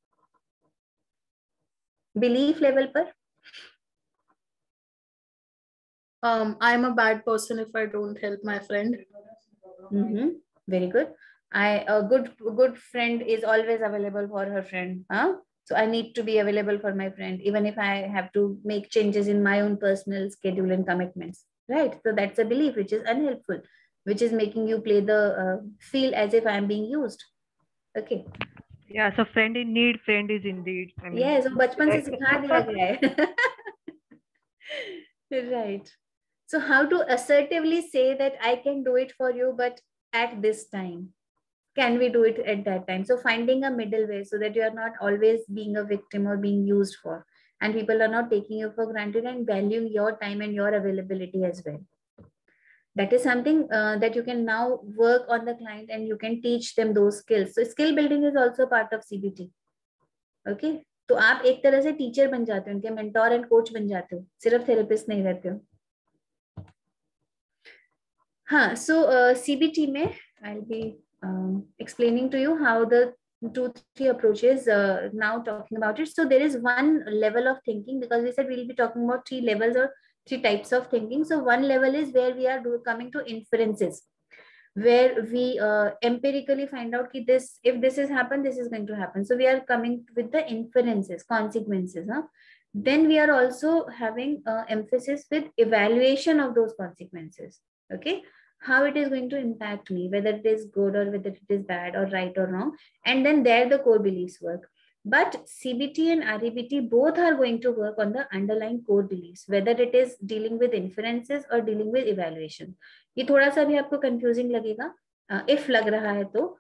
Belief level per? I'm a bad person if I don't help my friend. Very good. A good friend is always available for her friend. So I need to be available for my friend, even if I have to make changes in my own personal schedule and commitments, right? So that's a belief which is unhelpful, which is making you play the feel as if I am being used. Okay. Yeah, so friend in need, friend is indeed. I mean, yeah, so बचपन से सिखा दिया गया है. Right. So how to assertively say that I can do it for you, but at this time, can we do it at that time? So finding a middle way so that you are not always being a victim or being used for, and people are not taking you for granted and valuing your time and your availability as well. That is something that you can now work on the client and you can teach them those skills. So skill building is also part of CBT. Okay. तो आप एक तरह से teacher बन जाते हो, उनके mentor and coach बन जाते हो, सिर्फ थेरेपिस्ट नहीं रहते हो. हाँ, so CBT में I'll be explaining to you how the 2-3 approaches now talking about it. So there is one level of thinking, because we said we'll be talking about 3 levels or 3 types of thinking. So one level is where we are coming to inferences, where we empirically find out that this, if this has happened, this is going to happen. So we are coming with the inferences, consequences. Then we are also having emphasis with evaluation of those consequences. Okay. how it is going to impact me, whether it is good or whether it is bad or right or wrong. And then there the core beliefs work. But CBT and REBT both are going to work on the underlying core beliefs, whether it is dealing with inferences or dealing with evaluation. ये थोड़ा सा भी आपको confusing लगेगा. If लग रहा है तो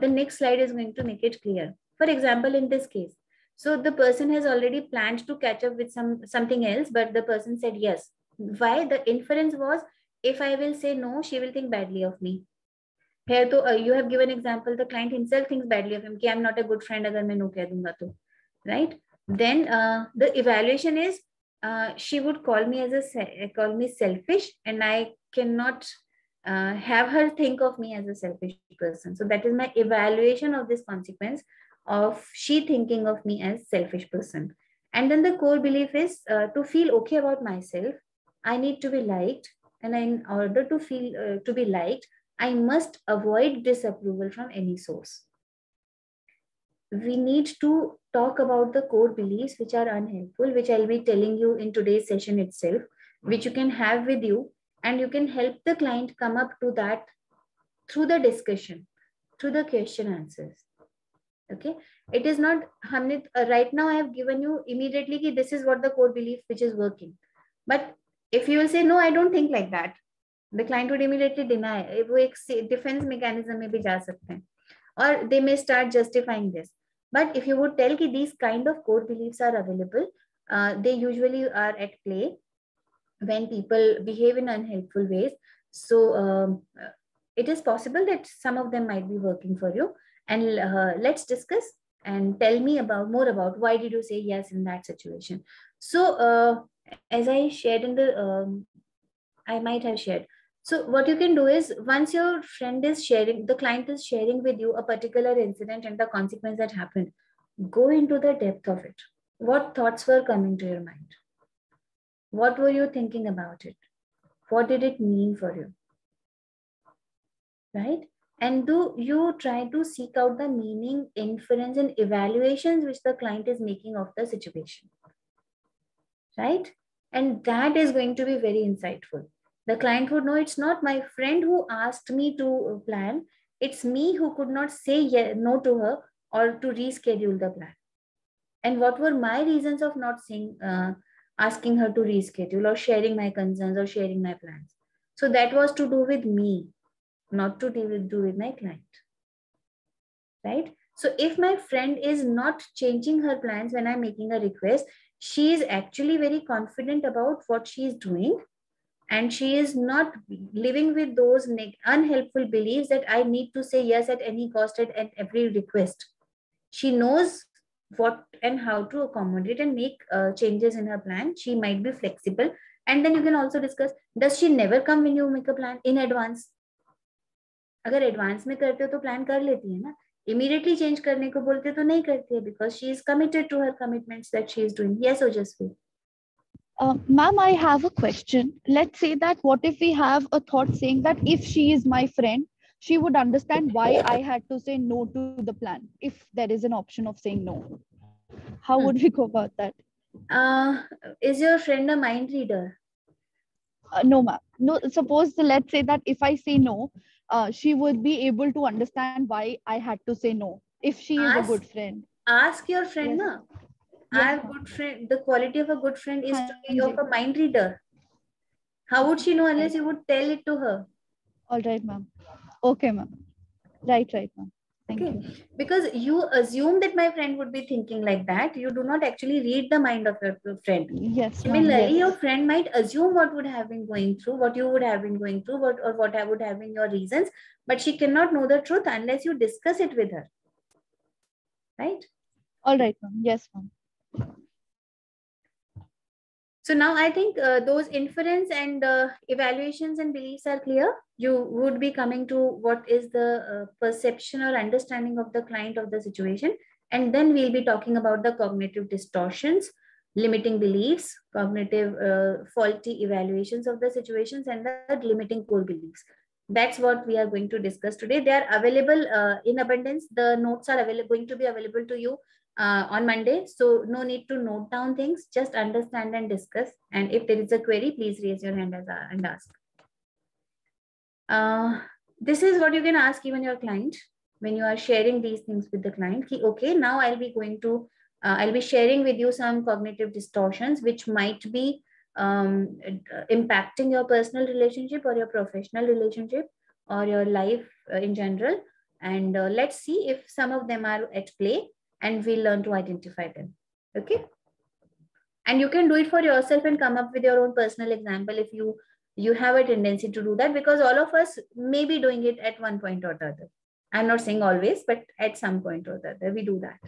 the next slide is going to make it clear. For example, in this case, so the person has already planned to catch up with something else, but the person said yes. Why? The inference was, if I will say no, she will think badly of me. Here, you have given example, the client himself thinks badly of him, कि I'm not a good friend अगर मैं no कह दूंगा तो, right? Then the evaluation is, she would call me selfish, and I cannot have her think of me as a selfish person. So that is my evaluation of this consequence of she thinking of me as selfish person. And then the core belief is, to feel okay about myself, I need to be liked, and in order to feel to be liked, I must avoid disapproval from any source. We need to talk about the core beliefs which are unhelpful, which I'll be telling you in today's session itself, which you can have with you, and you can help the client come up to that through the discussion, through the question answers. Okay, it is not right now I have given you immediately ki this is what the core belief which is working. But if you will say no, I don't think like that, the client would immediately deny. वो एक defense mechanism में भी जा सकते हैं, or they may start justifying this. But if you would tell कि these kind of core beliefs are available, they usually are at play when people behave in unhelpful ways. So it is possible that some of them might be working for you. And let's discuss and tell me more about why did you say yes in that situation. So as I shared in the, I might have shared. So what you can do is, once your friend is sharing, the client is sharing with you a particular incident and the consequence that happened, go into the depth of it. What thoughts were coming to your mind? What were you thinking about it? What did it mean for you? Right? And do you try to seek out the meaning, inference, and evaluations which the client is making of the situation. Right? And that is going to be very insightful. The client would know it's not my friend who asked me to plan, it's me who could not say no to her or to reschedule the plan. And what were my reasons of not saying, asking her to reschedule or sharing my concerns or sharing my plans? So that was to do with me, not to do with my client. Right? So if my friend is not changing her plans when I'm making a request, she is actually very confident about what she is doing. And she is not living with those unhelpful beliefs that I need to say yes at any cost at every request. She knows what and how to accommodate and make changes in her plan. She might be flexible. And then you can also discuss, does she never come when you make a plan in advance? अगर advance में करते हो तो plan कर लेती है ना, immediately change करने को बोलते तो नहीं करती है, because she is committed to her commitments that she is doing. Yes, Ojasvi. Ma'am, I have a question. Let's say that what if we have a thought saying that if she is my friend, she would understand why I had to say no to the plan, if there is an option of saying no. How would we go about that? Is your friend a mind reader? No, ma'am. No, suppose let's say that if I say no, she would be able to understand why I had to say no, if she is a good friend. Ask your friend, Yes. na? Our good friend, the quality of a good friend is to be of a mind reader. How would she know unless you would tell it to her? All right, ma'am. Okay, ma'am. Right, ma'am. Thank you. Because you assume that my friend would be thinking like that. You do not actually read the mind of your friend. Yes. Similarly, your friend might assume what would have been going through, what you would have been going through, what would have been your reasons, but she cannot know the truth unless you discuss it with her. Right? All right, ma'am. Yes, ma'am. So now I think those inference and evaluations and beliefs are clear. You would be coming to what is the perception or understanding of the client of the situation. And then we'll be talking about the cognitive distortions, limiting beliefs, cognitive faulty evaluations of the situations, and the limiting core beliefs. That's what we are going to discuss today. They are available in abundance. The notes are going to be available to you on Monday. So no need to note down things, just understand and discuss. And if there is a query, please raise your hand and ask. This is what you can ask even your client when you are sharing these things with the client. Ki, okay, now I'll be sharing with you some cognitive distortions which might be impacting your personal relationship or your professional relationship or your life in general. And let's see if some of them are at play, and we'll learn to identify them. Okay. And you can do it for yourself and come up with your own personal example if you have a tendency to do that, because all of us may be doing it at one point or the other. I'm not saying always, but at some point or the other, we do that.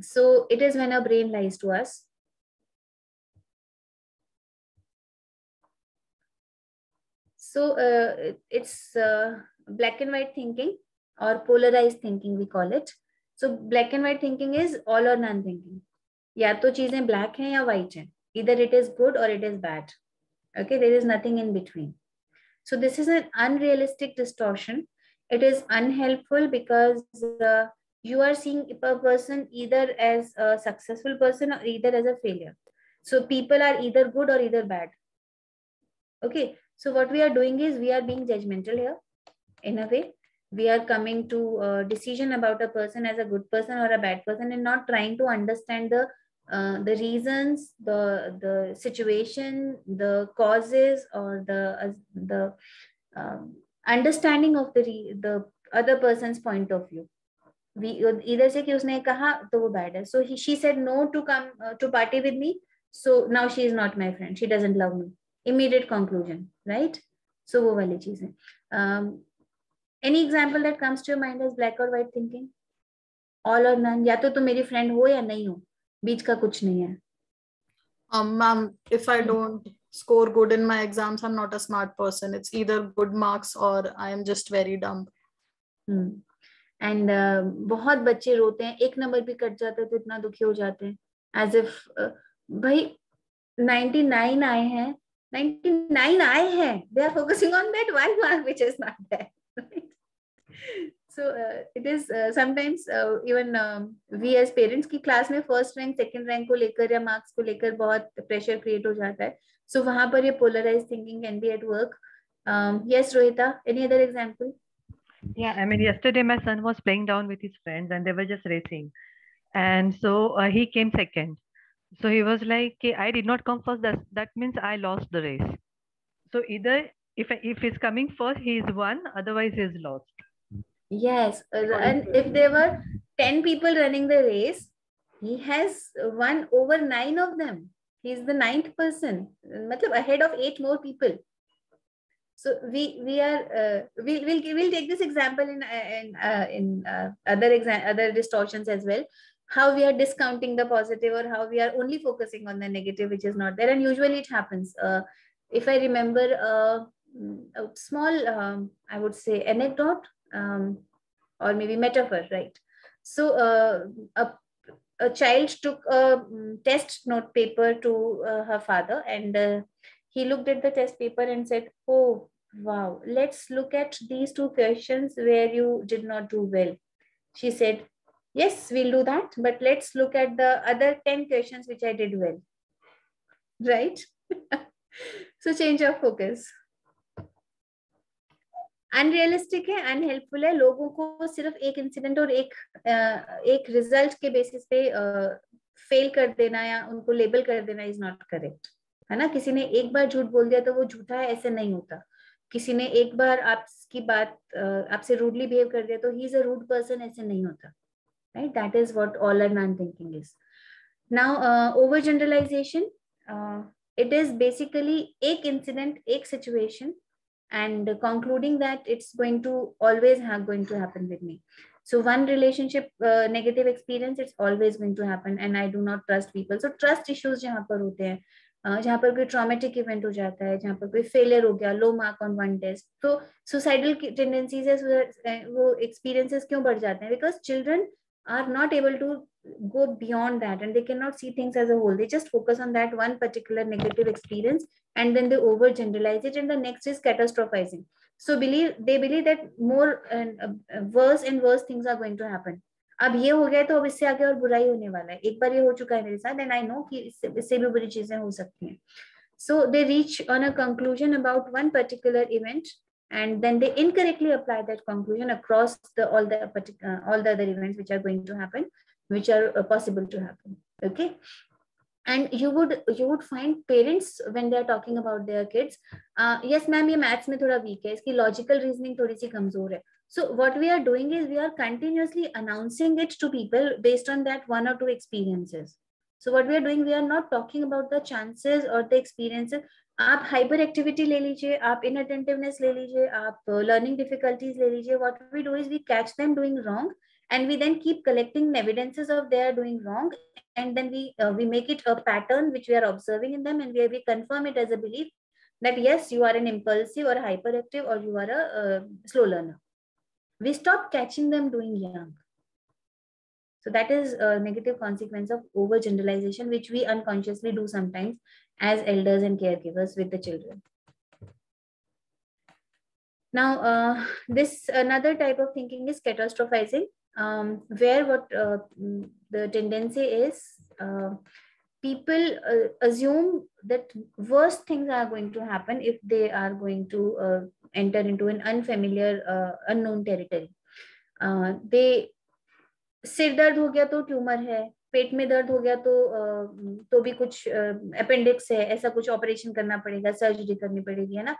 So it is when our brain lies to us. So it's black and white thinking or polarized thinking, we call it. So black and white thinking is all or none thinking. या तो चीजें black हैं या white हैं. Either it is good or it is bad. Okay, there is nothing in between. So this is an unrealistic distortion. It is unhelpful because you are seeing a person either as a successful person or either as a failure. So people are either good or either bad. Okay, so what we are doing is we are being judgmental here in a way. We are coming to a decision about a person as a good person or a bad person and not trying to understand the reasons, the situation, the causes, or the understanding of the other person's point of view. We either say कि उसने कहा तो वो bad है. So she said no to come to party with me. So now she is not my friend. She doesn't love me. Immediate conclusion, right? So वो वाली चीज है. Any example that comes to your mind as black or white thinking? All or none? या तो तुम मेरी friend हो या नहीं हो. बीच का कुछ नहीं है. Ma'am, if I don't score good in my exams, I'm not a smart person. It's either good marks or I am just very dumb. And बहुत बच्चे रोते हैं, एक नंबर भी कट जाता है तो इतना दुखी हो जाते हैं, as if भाई 99 आए हैं, 99 आए हैं, they are focusing on that one mark which is not there. So it is sometimes even we as parents की क्लास में फर्स्ट रैंक सेकंड रैंक को लेकर या मार्क्स को लेकर बहुत प्रेशर क्रिएट हो जाता है. So वहां पर ये polarized thinking can be at work. Yes, Rohita, any other example? Yeah, I mean, yesterday my son was playing down with his friends and they were just racing. And so he came second. So he was like, I did not come first. That means I lost the race. So either if he's coming first, he is won. Otherwise, he is lost. Yes. And if there were 10 people running the race, he has won over 9 of them. He's the 9th person. Matlab ahead of 8 more people. So we'll take this example in other distortions as well. How we are discounting the positive or how we are only focusing on the negative, which is not there. And usually it happens. If I remember a small, I would say anecdote or maybe metaphor, right? So a child took a test note paper to her father, and he looked at the test paper and said, "Oh, wow, let's look at these 2 questions where you did not do well." She said, "Yes, we'll do that, but let's look at the other 10 questions which I did well." Right? So change of focus. Unrealistic है, unhelpful है. लोगों को सिर्फ एक incident और एक result के basis पे फेल कर देना या उनको लेबल कर देना इज नॉट करेक्ट, है ना. किसी ने एक बार झूठ बोल दिया तो वो झूठा है, ऐसे नहीं होता. किसी ने एक बार आपकी बात आपसे रूडली बिहेव कर दिया तो he is a rude person, ऐसे नहीं होता. Right? That is what all और none thinking is. Now over generalization, it is basically एक इंसिडेंट, एक situation, and concluding that it's going to happen with me. So one relationship negative experience, it's always going to happen, and I do not trust people. So trust issues जहाँ पर होते हैं, जहाँ पर कोई traumatic event हो जाता है, जहाँ पर कोई failure हो गया, low mark on one test, तो suicidal tendencies वो experiences क्यों बढ़ जाते हैं? Because children are not able to go beyond that and they cannot see things as a whole. They just focus on that one particular negative experience and then they over generalize it, and the next is catastrophizing. So they believe that more worse and worse things are going to happen. अब ये हो गया तो अब इससे आगे और बुराई होने वाला है. एक बार ये हो चुका है मेरे साथ, and I know कि इससे भी बुरी चीजें हो सकती हैं. So they reach on a conclusion about one particular event, and then they incorrectly apply that conclusion across all the other events which are going to happen, which are possible to happen. Okay. And you would find parents when they are talking about their kids, yes ma'am, ये maths में थोड़ा weak है, इसकी logical reasoning थोड़ी सी कमजोर है. So what we are doing is we are continuously announcing it to people based on that one or two experiences. So what we are doing, we are not talking about the chances or the experiences. आप hyperactivity ले लीजिए, आप inattentiveness ले लीजिए, आप learning difficulties ले लीजिए. What we do is we catch them doing wrong, and we then keep collecting evidences of they are doing wrong, and then we make it a pattern which we are observing in them, and we confirm it as a belief that yes, you are an impulsive or hyperactive, or you are a slow learner. We stop catching them doing young. So that is a negative consequence of overgeneralization, which we unconsciously do sometimes as elders and caregivers with the children. Now, this another type of thinking is catastrophizing, where what the tendency is, people assume that worst things are going to happen if they are going to enter into an unfamiliar, unknown territory. They सिर दर्द हो गया तो tumour है, पेट में दर्द हो गया तो भी कुछ अपेंडिक्स है, ऐसा कुछ ऑपरेशन करना पड़ेगा, सर्जरी करनी पड़ेगी, है ना.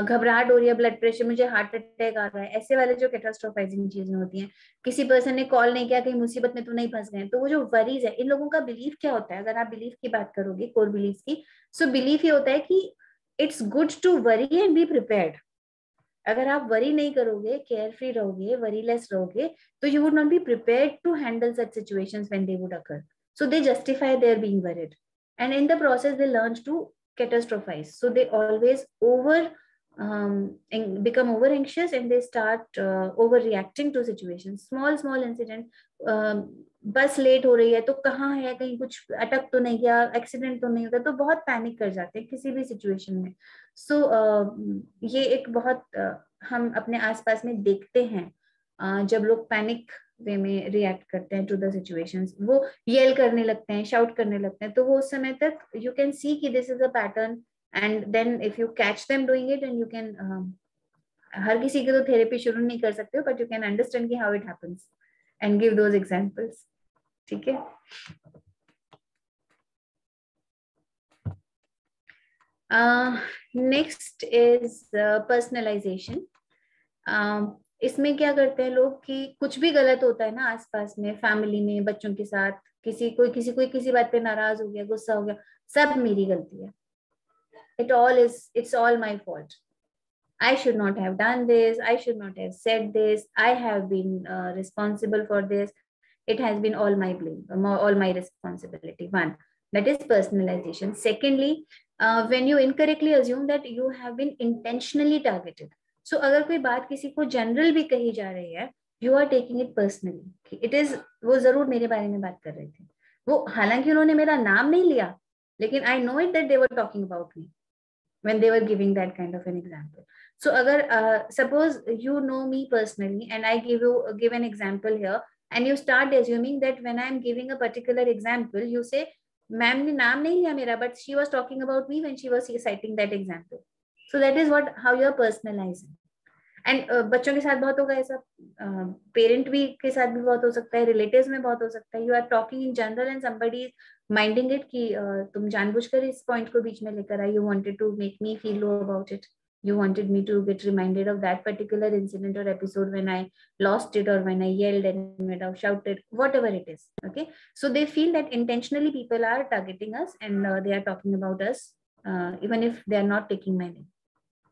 घबराहट हो रही है, ब्लड प्रेशर, मुझे हार्ट अटैक आ रहा है, ऐसे वाले जो कैटास्ट्रोफाइजिंग चीजें होती हैं. किसी पर्सन ने कॉल नहीं किया, कहीं मुसीबत में तो नहीं फंस गए. तो वो जो वरीज है, इन लोगों का बिलीफ क्या होता है, अगर आप बिलीफ की बात करोगे, कोर बिलीफ की, सो बिलीफ ये होता है कि it's good to worry and be prepared. अगर आप वरी नहीं करोगे, केयर फ्री रहोगे, वरीलेस रहोगे, तो you would not be prepared to handle such situations when they would occur. So they justify their being worried, and in the process they learn to catastrophize. So they always become over anxious, and they start overreacting to situations. Small incident, बस late हो रही है तो कहाँ है, कहीं कुछ अटक तो नहीं गया, एक्सीडेंट तो नहीं होगा, तो बहुत पैनिक कर जाते हैं किसी भी सिचुएशन में. सो ये एक बहुत हम अपने आसपास में देखते हैं, जब लोग पैनिक वे में रिएक्ट करते हैं टू द सिचुएशंस, वो येल करने लगते हैं, शाउट करने लगते हैं. तो वो उस समय तक यू कैन सी कि this is a pattern, and then if you catch them doing it, and you can, हर किसी की तो थेरेपी शुरू नहीं कर सकते हो, बट यू कैन अंडरस्टैंड कि how it happens and give those examples. ठीक है. Next is personalization. इसमें क्या करते हैं लोग कि कुछ भी गलत होता है ना आसपास में, फैमिली में, बच्चों के साथ, किसी बात पे नाराज हो गया, गुस्सा हो गया, सब मेरी गलती है. It's all my fault. I should not have done this. I should not have said this. I have been responsible for this. It has been all my blame, all my responsibility. One, that is personalization. Secondly, when you incorrectly assume that you have been intentionally targeted. So अगर कोई बात किसी को general भी कही जा रही है, you are taking it personally. It is, वो जरूर मेरे बारे में बात कर रहे थे, वो हालांकि उन्होंने मेरा नाम नहीं लिया, लेकिन I know it that they were talking about me when they were giving that kind of an example. So अगर suppose you know me personally and I give an example here, and you start assuming that when I am giving a particular example, you say, ma'am ने नाम नहीं लिया मेरा, but she was talking about me when she was citing that example. So that is how you are personalizing. And बच्चों के साथ बहुत होगा ऐसा, पेरेंट भी के साथ भी बहुत हो सकता है, रिलेटिव्स में बहुत हो सकता है. You are talking in general and somebody is minding it कि तुम जानबूझकर इस पॉइंट को बीच में लेकर आए. You wanted to make me feel low about it. You wanted me to get reminded of that particular incident or episode when I lost it, or when I yelled and when I shouted, whatever it is. Okay. So they feel that intentionally people are targeting us, and they are talking about us, even if they are not taking my name.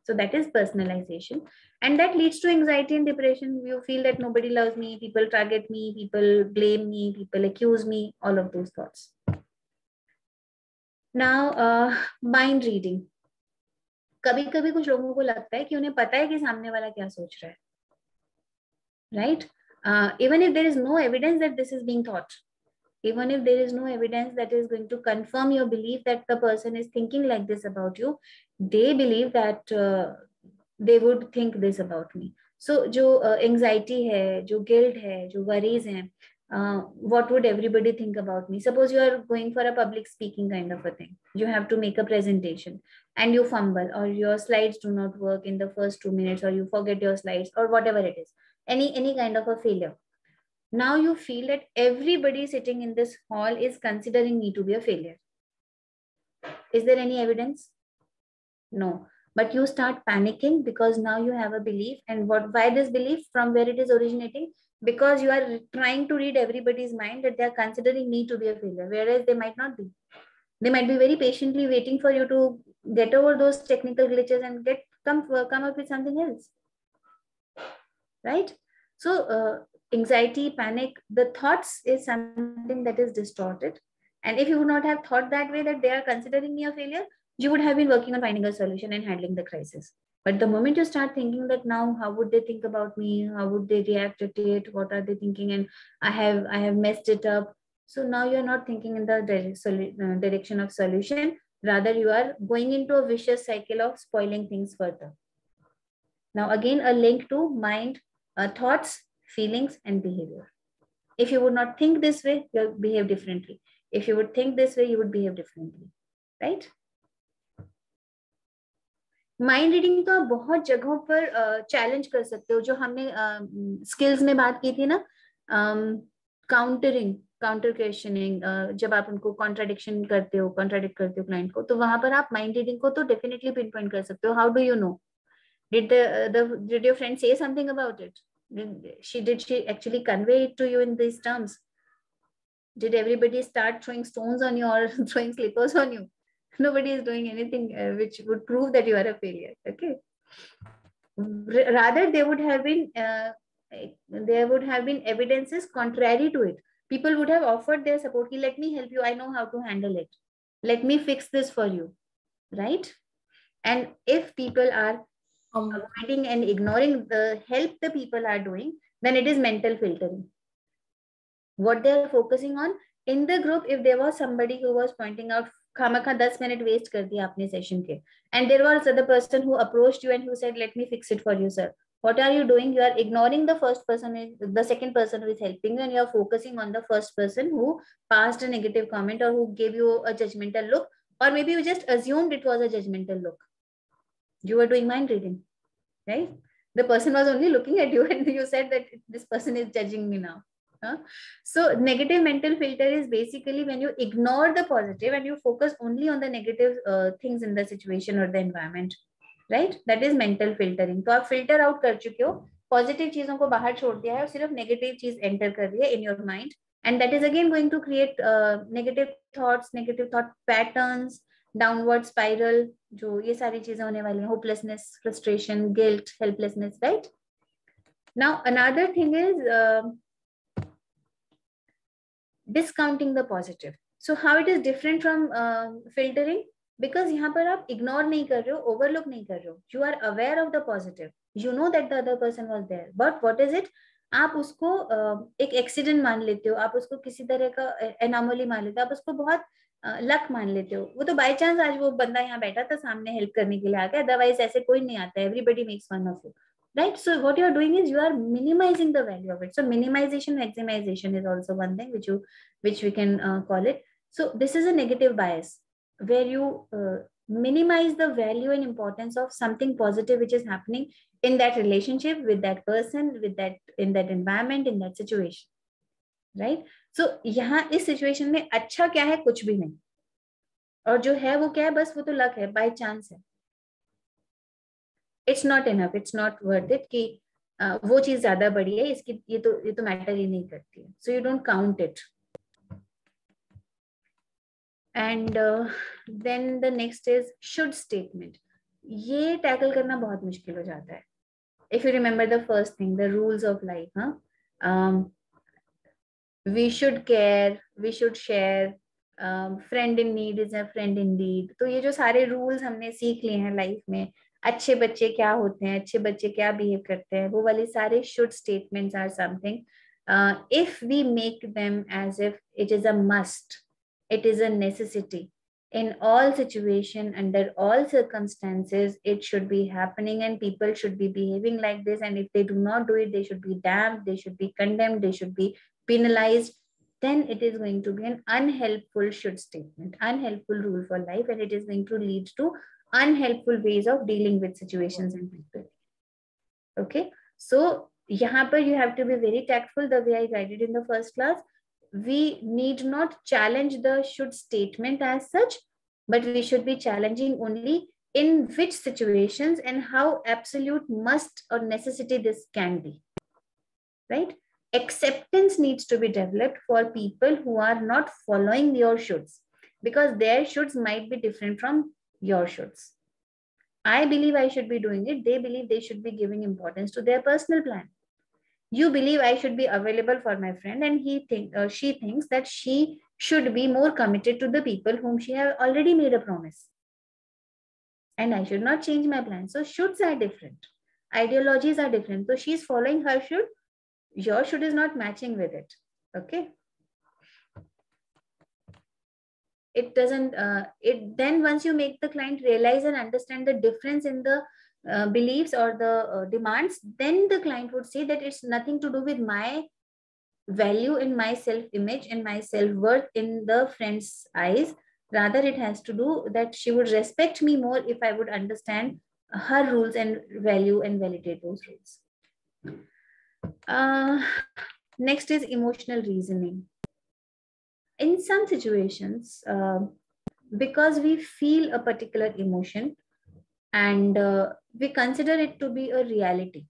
So that is personalization, and that leads to anxiety and depression. You feel that nobody loves me, people target me, people blame me, people accuse me, all of those thoughts. Now, mind reading. कभी कभी कुछ लोगों को लगता है कि उन्हें पता है कि सामने वाला क्या सोच रहा है, right? Even if there is no evidence that this is being thought, even if there is no evidence that is going to confirm your belief that the person is thinking like this about you, they believe that they would think this about me. So जो anxiety है, जो guilt है, जो worries हैं, What would everybody think about me? Suppose you are going for a public speaking kind of a thing. You have to make a presentation and you fumble, or your slides do not work in the first 2 minutes, or you forget your slides, or whatever it is, any kind of a failure. Now you feel that everybody sitting in this hall is considering me to be a failure. Is there any evidence? No. But you start panicking because now you have a belief. And why this belief? From where it is originating? Because you are trying to read everybody's mind that they are considering me to be a failure, whereas they might not be. They might be very patiently waiting for you to get over those technical glitches and come up with something else. Right? So anxiety, panic, the thoughts is something that is distorted. And if you would not have thought that way, that they are considering me a failure, you would have been working on finding a solution and handling the crisis. But the moment you start thinking that now, how would they think about me? How would they react to it? What are they thinking? And I have messed it up. So now you're not thinking in the direction of solution. Rather, you are going into a vicious cycle of spoiling things further. Now, again, a link to mind, thoughts, feelings, and behavior. If you would not think this way, you will behave differently. If you would think this way, you would behave differently. Right? Mind reading तो आप बहुत जगहों पर challenge कर सकते हो. जो हमने स्किल्स में बात की थी ना, काउंटर क्वेश्चनिंग, जब आप उनको कॉन्ट्राडिक्ट करते हो क्लाइंट को, तो वहां पर आप माइंड रीडिंग को तो डेफिनेटली पिन पॉइंट कर सकते हो. How do you know? Did your friend say something about it? Did she actually convey it to you in these terms? Did everybody start throwing stones on you or throwing slippers on you? Nobody is doing anything which would prove that you are a failure. Okay. Rather, there would have been evidences contrary to it. People would have offered their support. Let me help you. I know how to handle it. Let me fix this for you. Right? And if people are avoiding and ignoring the help the people are doing, then it is mental filtering. What they are focusing on in the group, if there was somebody who was pointing out, खामखा 10 minutes waste कर दिया आपने session के, and there was the person who approached you and who said, let me fix it for you, sir. What are you doing? You are ignoring the first person, the second person who is helping you, and you are focusing on the first person who passed a negative comment or who gave you a judgmental look, or maybe you just assumed it was a judgmental look. You were doing mind reading, right? The person was only looking at you and you said that this person is judging me now. So negative mental filter is basically when you ignore the positive and you focus only on the negative things in the situation or the environment, right? That is mental filtering. तो आप filter out कर चुके हो, positive चीजों को बाहर छोड़ दिया है और सिर्फ negative चीज enter कर रही है in your mind, and that is again going to create negative thought patterns, downward spiral, जो ये सारी चीजें होने वाली हैं, hopelessness, frustration, guilt, helplessness, right? Now another thing is discounting the positive. So how it is different from filtering? Because यहाँ पर आप ignore नहीं कर रहे हो, overlook नहीं कर रहे हो. You are aware of the positive. You know that the other person was there. But what is it? आप उसको एक accident मान लेते हो, आप उसको किसी तरह का anomaly मान लेते हो, आप उसको बहुत लक मान लेते हो. वो तो बाय चांस आज वो बंदा यहाँ बैठा था सामने हेल्प करने के लिए आ गया, अदरवाइज ऐसे कोई नहीं आता. Everybody makes fun of you. Right? So what you are doing is you are minimizing the value of it. So minimization, maximization is also one thing which we can call it. So this is a negative bias where you minimize the value and importance of something positive which is happening in that relationship, with that person, in that environment, in that situation. Right? So यहाँ इस situation में अच्छा क्या है? कुछ भी नहीं. और जो है वो क्या है? बस वो तो luck है, by chance है. It's not enough. It's not worth it कि वो चीज ज्यादा बड़ी है, इसकी ये तो मैटर ही नहीं करती है. So you don't count it. And then the next is should statement. ये टैकल करना बहुत मुश्किल हो जाता है. If you remember the first thing, the rules of life, we should care, we should share, friend in need is a friend indeed. तो ये जो सारे rules हमने सीख लिए हैं लाइफ में, अच्छे बच्चे क्या होते हैं, अच्छे बच्चे क्या बिहेव करते हैं, वो वाले सारे should statements are something. If we make them as if it is a must, it is a necessity, in all situation, under all circumstances, it should be happening and people should be behaving like this, and if they do not do it, they should be damned, they should be condemned, they should be penalized, then it is going to be an unhelpful should statement, unhelpful rule for life, and it is going to lead to unhelpful ways of dealing with situations and people. Okay, so यहाँ पर you have to be very tactful, the way I guided in the first class. We need not challenge the should statement as such, but we should be challenging only in which situations and how absolute must or necessity this can be, right? Acceptance needs to be developed for people who are not following your shoulds, because their shoulds might be different from your shoulds. I believe I should be doing it. They believe they should be giving importance to their personal plan. You believe I should be available for my friend, and she thinks that she should be more committed to the people whom she has already made a promise. And I should not change my plan. So shoulds are different. Ideologies are different. So she's following her should. Your should is not matching with it. Okay. It doesn't, then once you make the client realize and understand the difference in the beliefs or the demands, then the client would say that it's nothing to do with my value in my self-image and my self-worth in the friend's eyes. Rather, it has to do that she would respect me more if I would understand her rules and value and validate those rules. Next is emotional reasoning. In some situations, because we feel a particular emotion and we consider it to be a reality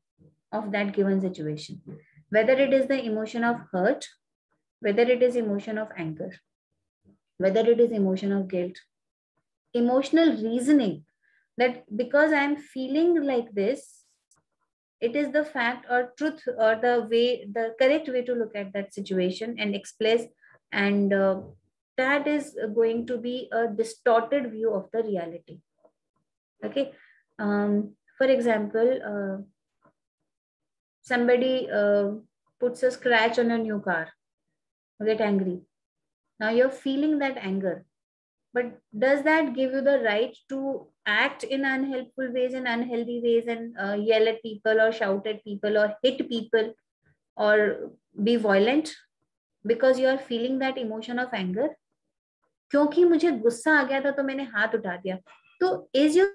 of that given situation, whether it is the emotion of hurt, whether it is emotion of anger, whether it is emotion of guilt, emotional reasoning, that because I am feeling like this, it is the fact or truth or the correct way to look at that situation and express, and that is going to be a distorted view of the reality. Okay. For example, somebody puts a scratch on a new car, you get angry. Now you're feeling that anger, but does that give you the right to act in unhelpful ways and unhealthy ways and yell at people or shout at people or hit people or be violent because you are feeling that emotion of anger? क्योंकि मुझे गुस्सा आ गया था तो मैंने हाथ उठा दिया. So is your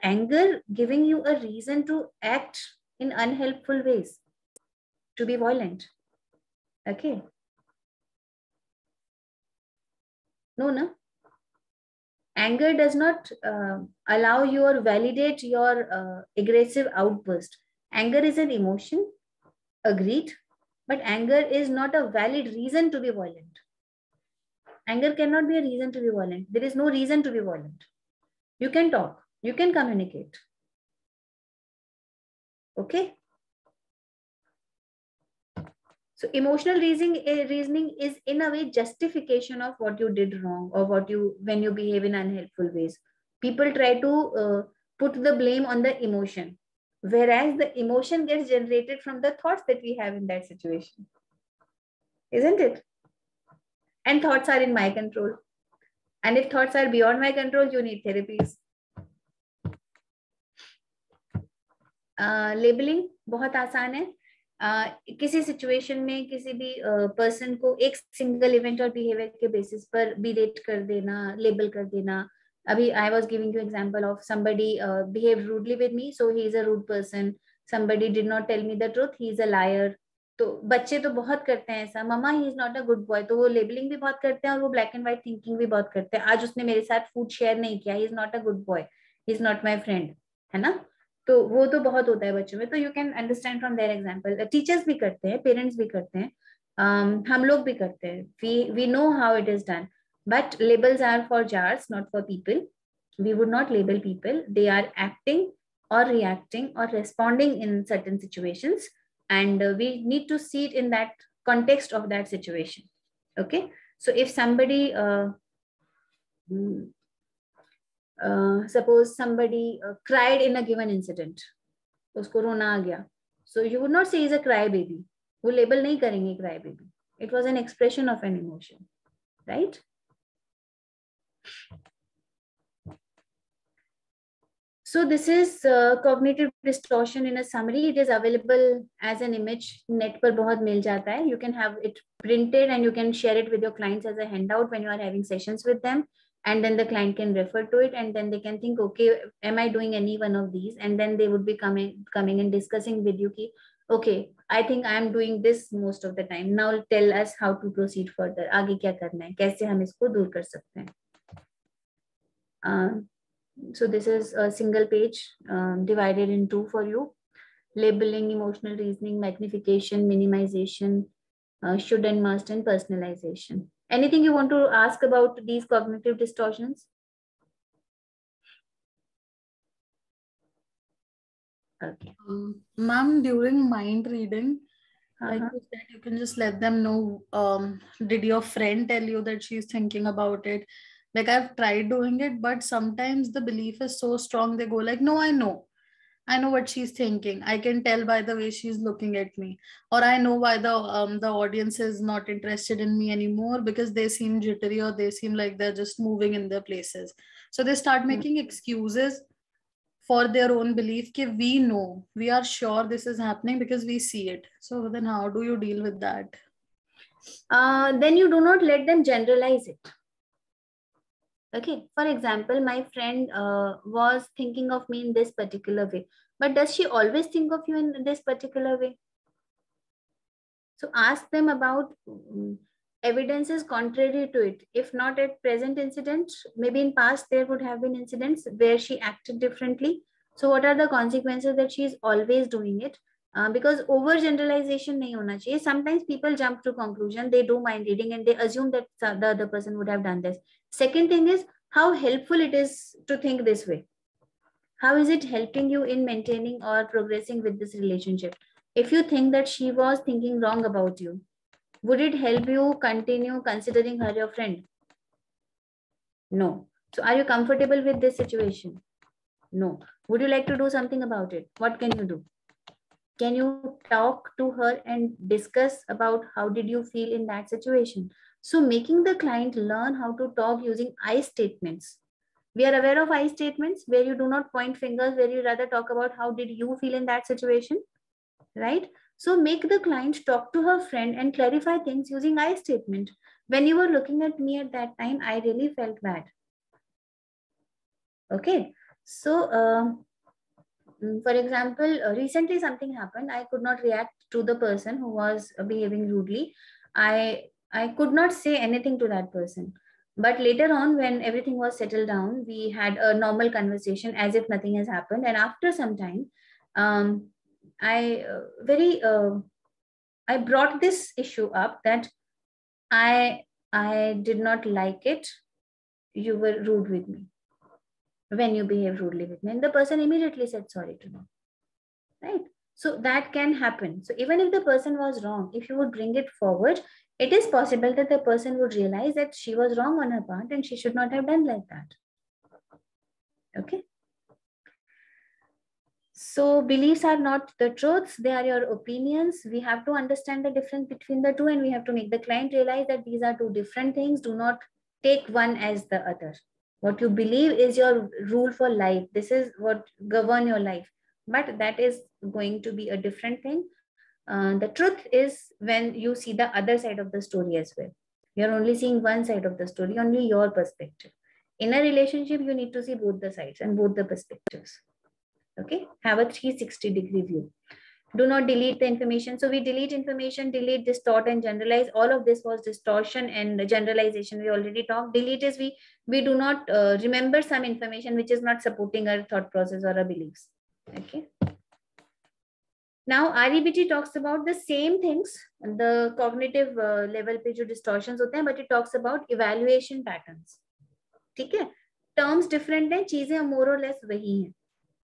anger giving you a reason to act in unhelpful ways, to be violent? Okay. No. Anger does not allow you or validate your aggressive outburst. Anger is an emotion, agreed, but anger is not a valid reason to be violent. Anger cannot be a reason to be violent. There is no reason to be violent. You can talk, you can communicate. Okay. So emotional reasoning is in a way justification of what you did wrong or when you behave in unhelpful ways. People try to put the blame on the emotion, whereas the emotion gets generated from the thoughts that we have in that situation. Isn't it? And thoughts are in my control. And if thoughts are beyond my control, you need therapies. Labeling बहुत आसान है. किसी situation में किसी भी person को एक single event और बिहेवियर के बेसिस पर बिरेट कर देना, लेबल कर देना. अभी I was giving you example of somebody behaved rudely with me, so he is a rude person. Somebody did not tell me the truth, he is a liar. तो बच्चे तो बहुत करते हैं ऐसा, mama he is not a good boy, तो वो labelling भी बहुत करते हैं और वो ब्लैक एंड व्हाइट थिंकिंग भी बहुत करते हैं. आज उसने मेरे साथ फूड शेयर नहीं किया, he is not a good boy, he is not my friend, है ना. तो वो तो बहुत होता है बच्चों में. तो you can understand from their example. Teachers भी करते हैं, पेरेंट्स भी करते हैं, हम लोग भी करते हैं. We know how it is done, but labels are for jars, not for people. We would not label people. They are acting or reacting or responding in certain situations, and we need to see it in that context of that situation. Okay, so if somebody suppose somebody cried in a given incident, usko rona aa gaya, so you would not say he's a cry baby. wo label nahi karenge cry baby. It was an expression of an emotion, right? So this is cognitive distortion in a summary. It is available as an image. Net पर बहुत मिल जाता है. You can have it printed and you can share it with your clients as a handout when you are having sessions with them. And then the client can refer to it and then they can think, okay, am I doing any one of these? And then they would be coming and discussing with you ki, okay, I think I am doing this most of the time. Now tell us how to proceed further. आगे क्या करना है? कैसे हम इसको दूर कर सकते हैं? So this is a single page divided in two for you. Labeling, emotional reasoning, magnification, minimization, should and must, and personalization. Anything you want to ask about these cognitive distortions? Okay. Ma'am, during mind reading, like you said, you can just let them know, did your friend tell you that she's thinking about it? Like I've tried doing it, but sometimes the belief is so strong, they go like, no, I know what she's thinking. I can tell by the way she's looking at me, or I know why the audience is not interested in me anymore because they seem jittery or they seem like they're just moving in their places. So they start making excuses for their own belief. Ki we know, we are sure this is happening because we see it. So then how do you deal with that? Then you do not let them generalize it. Okay, for example, my friend was thinking of me in this particular way, but does she always think of you in this particular way? So ask them about evidences contrary to it. If not at present incident, maybe in past there would have been incidents where she acted differently. So what are the consequences that she is always doing it? Because overgeneralization nahi hona chahiye. Sometimes people jump to conclusion, they do mind reading and they assume that the other person would have done this. Second thing is how helpful it is to think this way. How is it helping you in maintaining or progressing with this relationship? If you think that she was thinking wrong about you, would it help you continue considering her your friend? No. So are you comfortable with this situation? No. Would you like to do something about it? What can you do? Can you talk to her and discuss about how did you feel in that situation? So making the client learn how to talk using I statements. We are aware of I statements where you do not point fingers, where you rather talk about how did you feel in that situation, right? So make the client talk to her friend and clarify things using I statement. When you were looking at me at that time, I really felt bad. Okay. So, for example, recently something happened. I could not react to the person who was behaving rudely. I could not say anything to that person. But later on, when everything was settled down, we had a normal conversation as if nothing has happened. And after some time, I brought this issue up that I did not like it. You were rude with me when you behave rudely with me. And the person immediately said sorry to me, right? So that can happen. So even if the person was wrong, if you would bring it forward, it is possible that the person would realize that she was wrong on her part and she should not have done like that. Okay. So beliefs are not the truths, they are your opinions. We have to understand the difference between the two and we have to make the client realize that these are two different things. Do not take one as the other. What you believe is your rule for life. This is what govern your life. But that is going to be a different thing. The truth is when you see the other side of the story as well. You're only seeing one side of the story, only your perspective. In a relationship, you need to see both the sides and both the perspectives. Okay, have a 360-degree view. Do not delete the information. So we delete information, delete, distort, and generalize. All of this was distortion and generalization. We already talked. Delete is we do not remember some information which is not supporting our thought process or our beliefs. Okay. Now REBT talks about the same things, the cognitive level पे जो distortions होते हैं, but it talks about evaluation patterns. ठीक है? Terms different हैं, चीजें more or less वही हैं.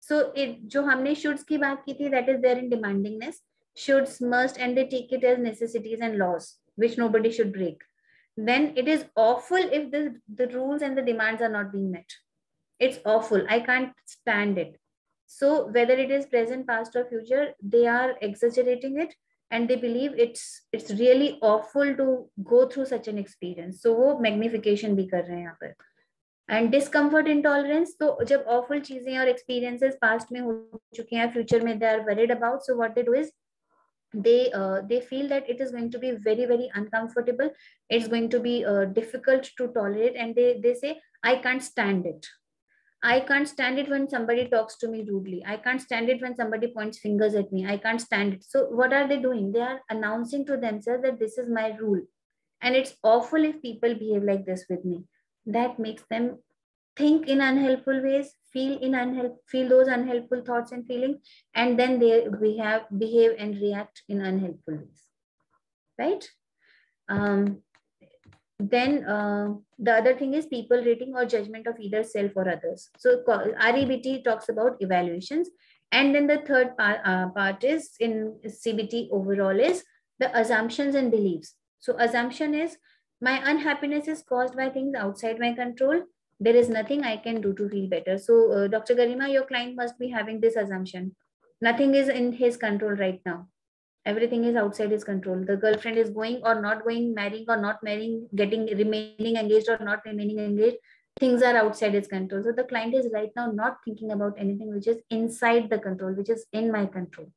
So जो हमने shoulds की बात की थी, that is there in demandingness. Shoulds, must, and they take it as necessities and laws, which nobody should break. Then it is awful if the rules and the demands are not being met. It's awful. I can't stand it. So whether it is present, past, or future, they are exaggerating it and they believe it's really awful to go through such an experience. So वो magnification भी कर रहे हैं यहाँ पर. And discomfort intolerance, तो जब awful चीजें और एक्सपीरियंसेस पास्ट में हो चुके हैं, फ्यूचर में they are worried about, so what they do is they feel that it is going to be very very uncomfortable, it's going to be difficult to tolerate, and they say I can't stand it. I can't stand it when somebody talks to me rudely. I can't stand it when somebody points fingers at me. I can't stand it. So what are they doing? They are announcing to themselves that this is my rule. And it's awful if people behave like this with me. That makes them think in unhelpful ways, feel those unhelpful thoughts and feelings, and then they behave and react in unhelpful ways, right? Then the other thing is people rating or judgment of either self or others. So REBT talks about evaluations, and then the third part is in CBT overall is the assumptions and beliefs. So assumption is my unhappiness is caused by things outside my control. There is nothing I can do to feel better. So Dr. Garima, your client must be having this assumption. Nothing is in his control right now. Everything is outside his control. The girlfriend is going or not going, marrying or not marrying, remaining engaged or not remaining engaged. Things are outside his control. So the client is right now not thinking about anything which is inside the control, which is in my control.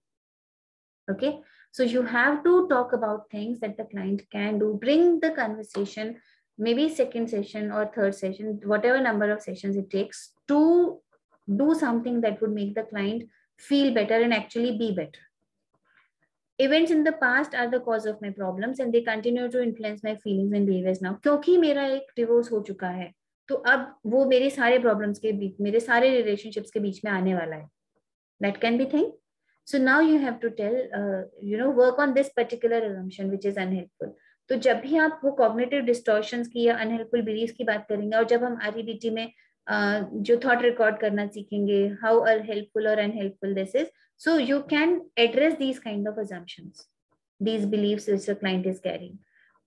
Okay. So you have to talk about things that the client can do. Bring the conversation, maybe second session or third session, whatever number of sessions it takes, to do something that would make the client feel better and actually be better. Events in the past are the cause of my problems and they continue to influence my feelings and behaviors now. क्योंकि मेरा एक divorce हो चुका है, तो अब वो मेरे सारे प्रॉब्लम्स के बीच, मेरे सारे रिलेशनशिप्स के बीच में आने वाला है. That can be thing. So now you have to tell, work on this particular assumption which is unhelpful. तो जब भी आप वो cognitive distortions की या unhelpful beliefs की बात करेंगे, और जब हम REBT में जो thought record करना सीखेंगे, how helpful or unhelpful this is, so you can address these kind of assumptions, these beliefs which the client is carrying.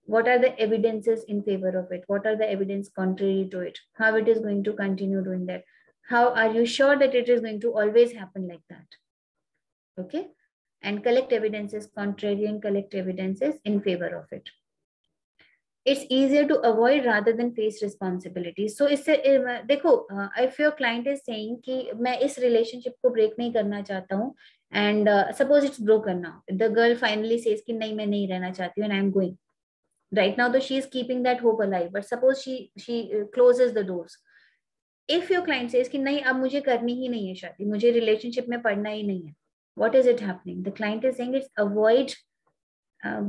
What are the evidences in favor of it? What are the evidence contrary to it? How it is going to continue doing that? How are you sure that it is going to always happen like that? Okay. And collect evidences contrary and collect evidences in favor of it. It's easier to avoid rather than face responsibility. So इससे देखो, if your client is saying कि मैं इस relationship को break नहीं करना चाहता हूँ, and suppose it's broken now, the girl finally says कि नहीं मैं नहीं रहना चाहती हूँ and I'm going. Right now, though she is keeping that hope alive, but suppose she closes the doors. If your client says कि नहीं अब मुझे करनी ही नहीं है शादी, मुझे relationship में पढ़ना ही नहीं है, what is it happening? The client is saying it's avoid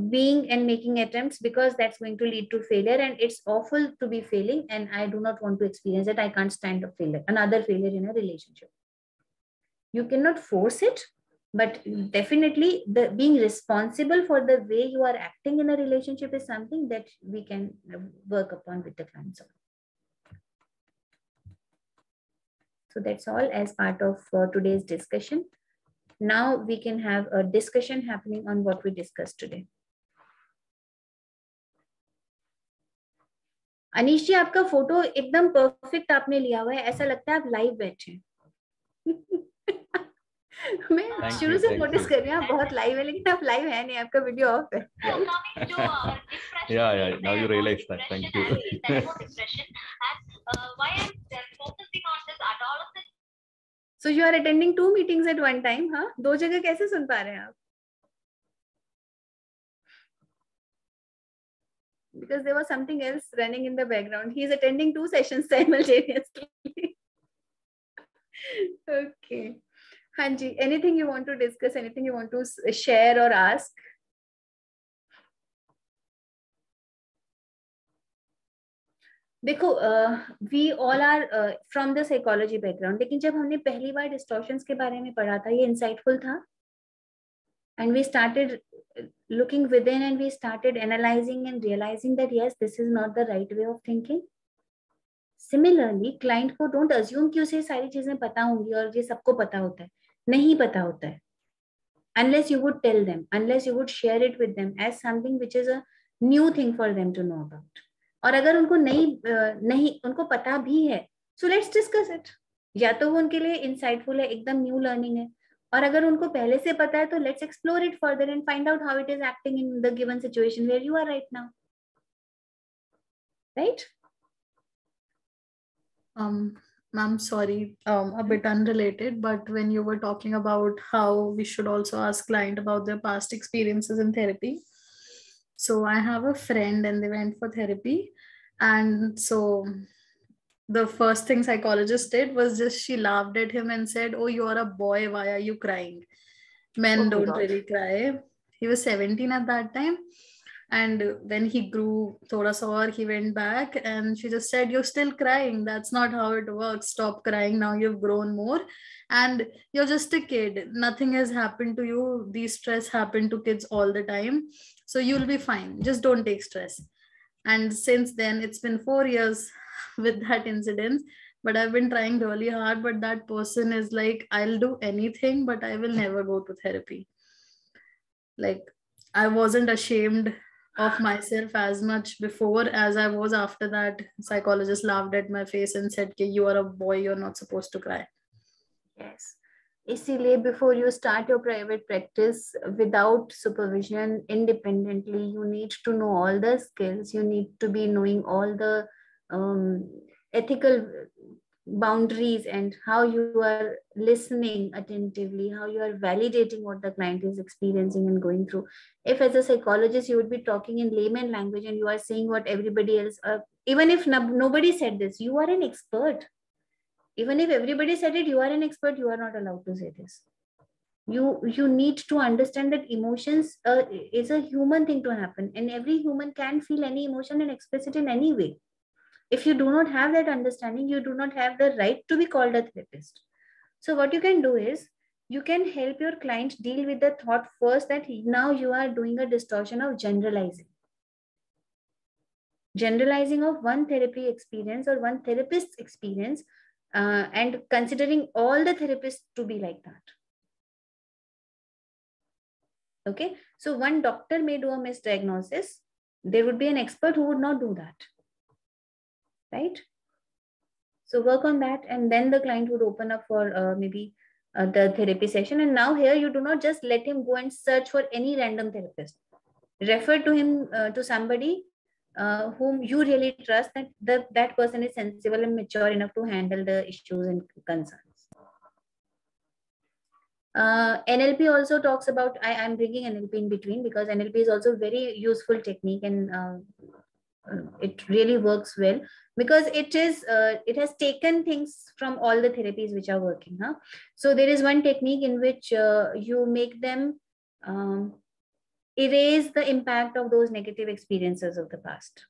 being and making attempts because that's going to lead to failure, and it's awful to be failing and I do not want to experience it. I can't stand a failure, another failure in a relationship. You cannot force it, but definitely the being responsible for the way you are acting in a relationship is something that we can work upon with the clients. So that's all as part of today's discussion. Now we can have a discussion happening on what we discussed today. Anish जी, आपका photo एकदम perfect आपने लिया हुआ है, ऐसा लगता है आप लाइव बैठे हैं. मैं शुरू से नोटिस कर रही हूँ आप बहुत लाइव है, लेकिन आप लाइव है नहीं, आपका वीडियो ऑफ है. Yeah, now you realize that. Thank you. So you are attending 2 meetings at one time, हाँ? 2 जगह कैसे सुन पा रहे हैं आप? Because there was something else running in the background. He is attending 2 sessions simultaneously. Okay. Hanji, anything you want to discuss? Anything you want to share or ask? देखो, we all are from the psychology background, लेकिन जब हमने पहली बार distortions के बारे में पढ़ा था, ये insightful था, and we started looking within and we started analyzing and realizing that yes, this is not the right way of thinking. Similarly, client को don't assume कि उसे सारी चीजें पता होंगी और ये सबको पता होता है, नहीं पता होता है. Unless you would tell them, unless you would share it with them as something which is a new thing for them to know about. और अगर उनको नहीं उनको पता भी है, so let's discuss it. या तो वो उनके लिए insightful है, एकदम new learning है, और अगर उनको पहले से पता है तो let's explore it further and find out how it is acting in the given situation where you are right now. Right? Ma'am, sorry, a bit unrelated, but when you were talking about how we should also ask client about their past experiences in therapy. So I have a friend and they went for therapy. And so the first thing psychologist did was just she laughed at him and said, "Oh, you're a boy. Why are you crying? Men Oh my don't God. really cry." He was 17 at that time. And when he grew thoda sa, he went back and she just said, "You're still crying. That's not how it works. Stop crying now. You've grown more. And you're just a kid. Nothing has happened to you. These stress happen to kids all the time. So you'll be fine. Just don't take stress." And since then, it's been 4 years with that incident. But I've been trying really hard. But that person is like, "I'll do anything, but I will never go to therapy." Like, I wasn't ashamed of myself as much before as I was after that. Psychologist laughed at my face and said, "You are a boy, you're not supposed to cry." Yes. इसीलिए before you start your private practice without supervision independently, you need to know all the skills. You need to be knowing all the ethical boundaries and how you are listening attentively, how you are validating what the client is experiencing and going through. If as a psychologist you would be talking in layman language and you are saying what everybody else, even if nobody said this, you are an expert. Even if everybody said it, you are an expert, you are not allowed to say this. You need to understand that emotions is a human thing to happen, and every human can feel any emotion and express it in any way. If you do not have that understanding, you do not have the right to be called a therapist. So what you can do is, you can help your client deal with the thought first that now you are doing a distortion of generalizing of one therapy experience or one therapist's experience, and considering all the therapists to be like that. Okay, so one doctor may do a misdiagnosis. There would be an expert who would not do that. Right? So work on that, and then the client would open up for maybe the therapy session. And now here you do not just let him go and search for any random therapist. Refer to him to somebody whom you really trust, that that person is sensible and mature enough to handle the issues and concerns. NLP also talks about, I'm bringing NLP in between because NLP is also very useful technique, and it really works well because it has taken things from all the therapies which are working. So there is one technique in which you make them erase the impact of those negative experiences of the past.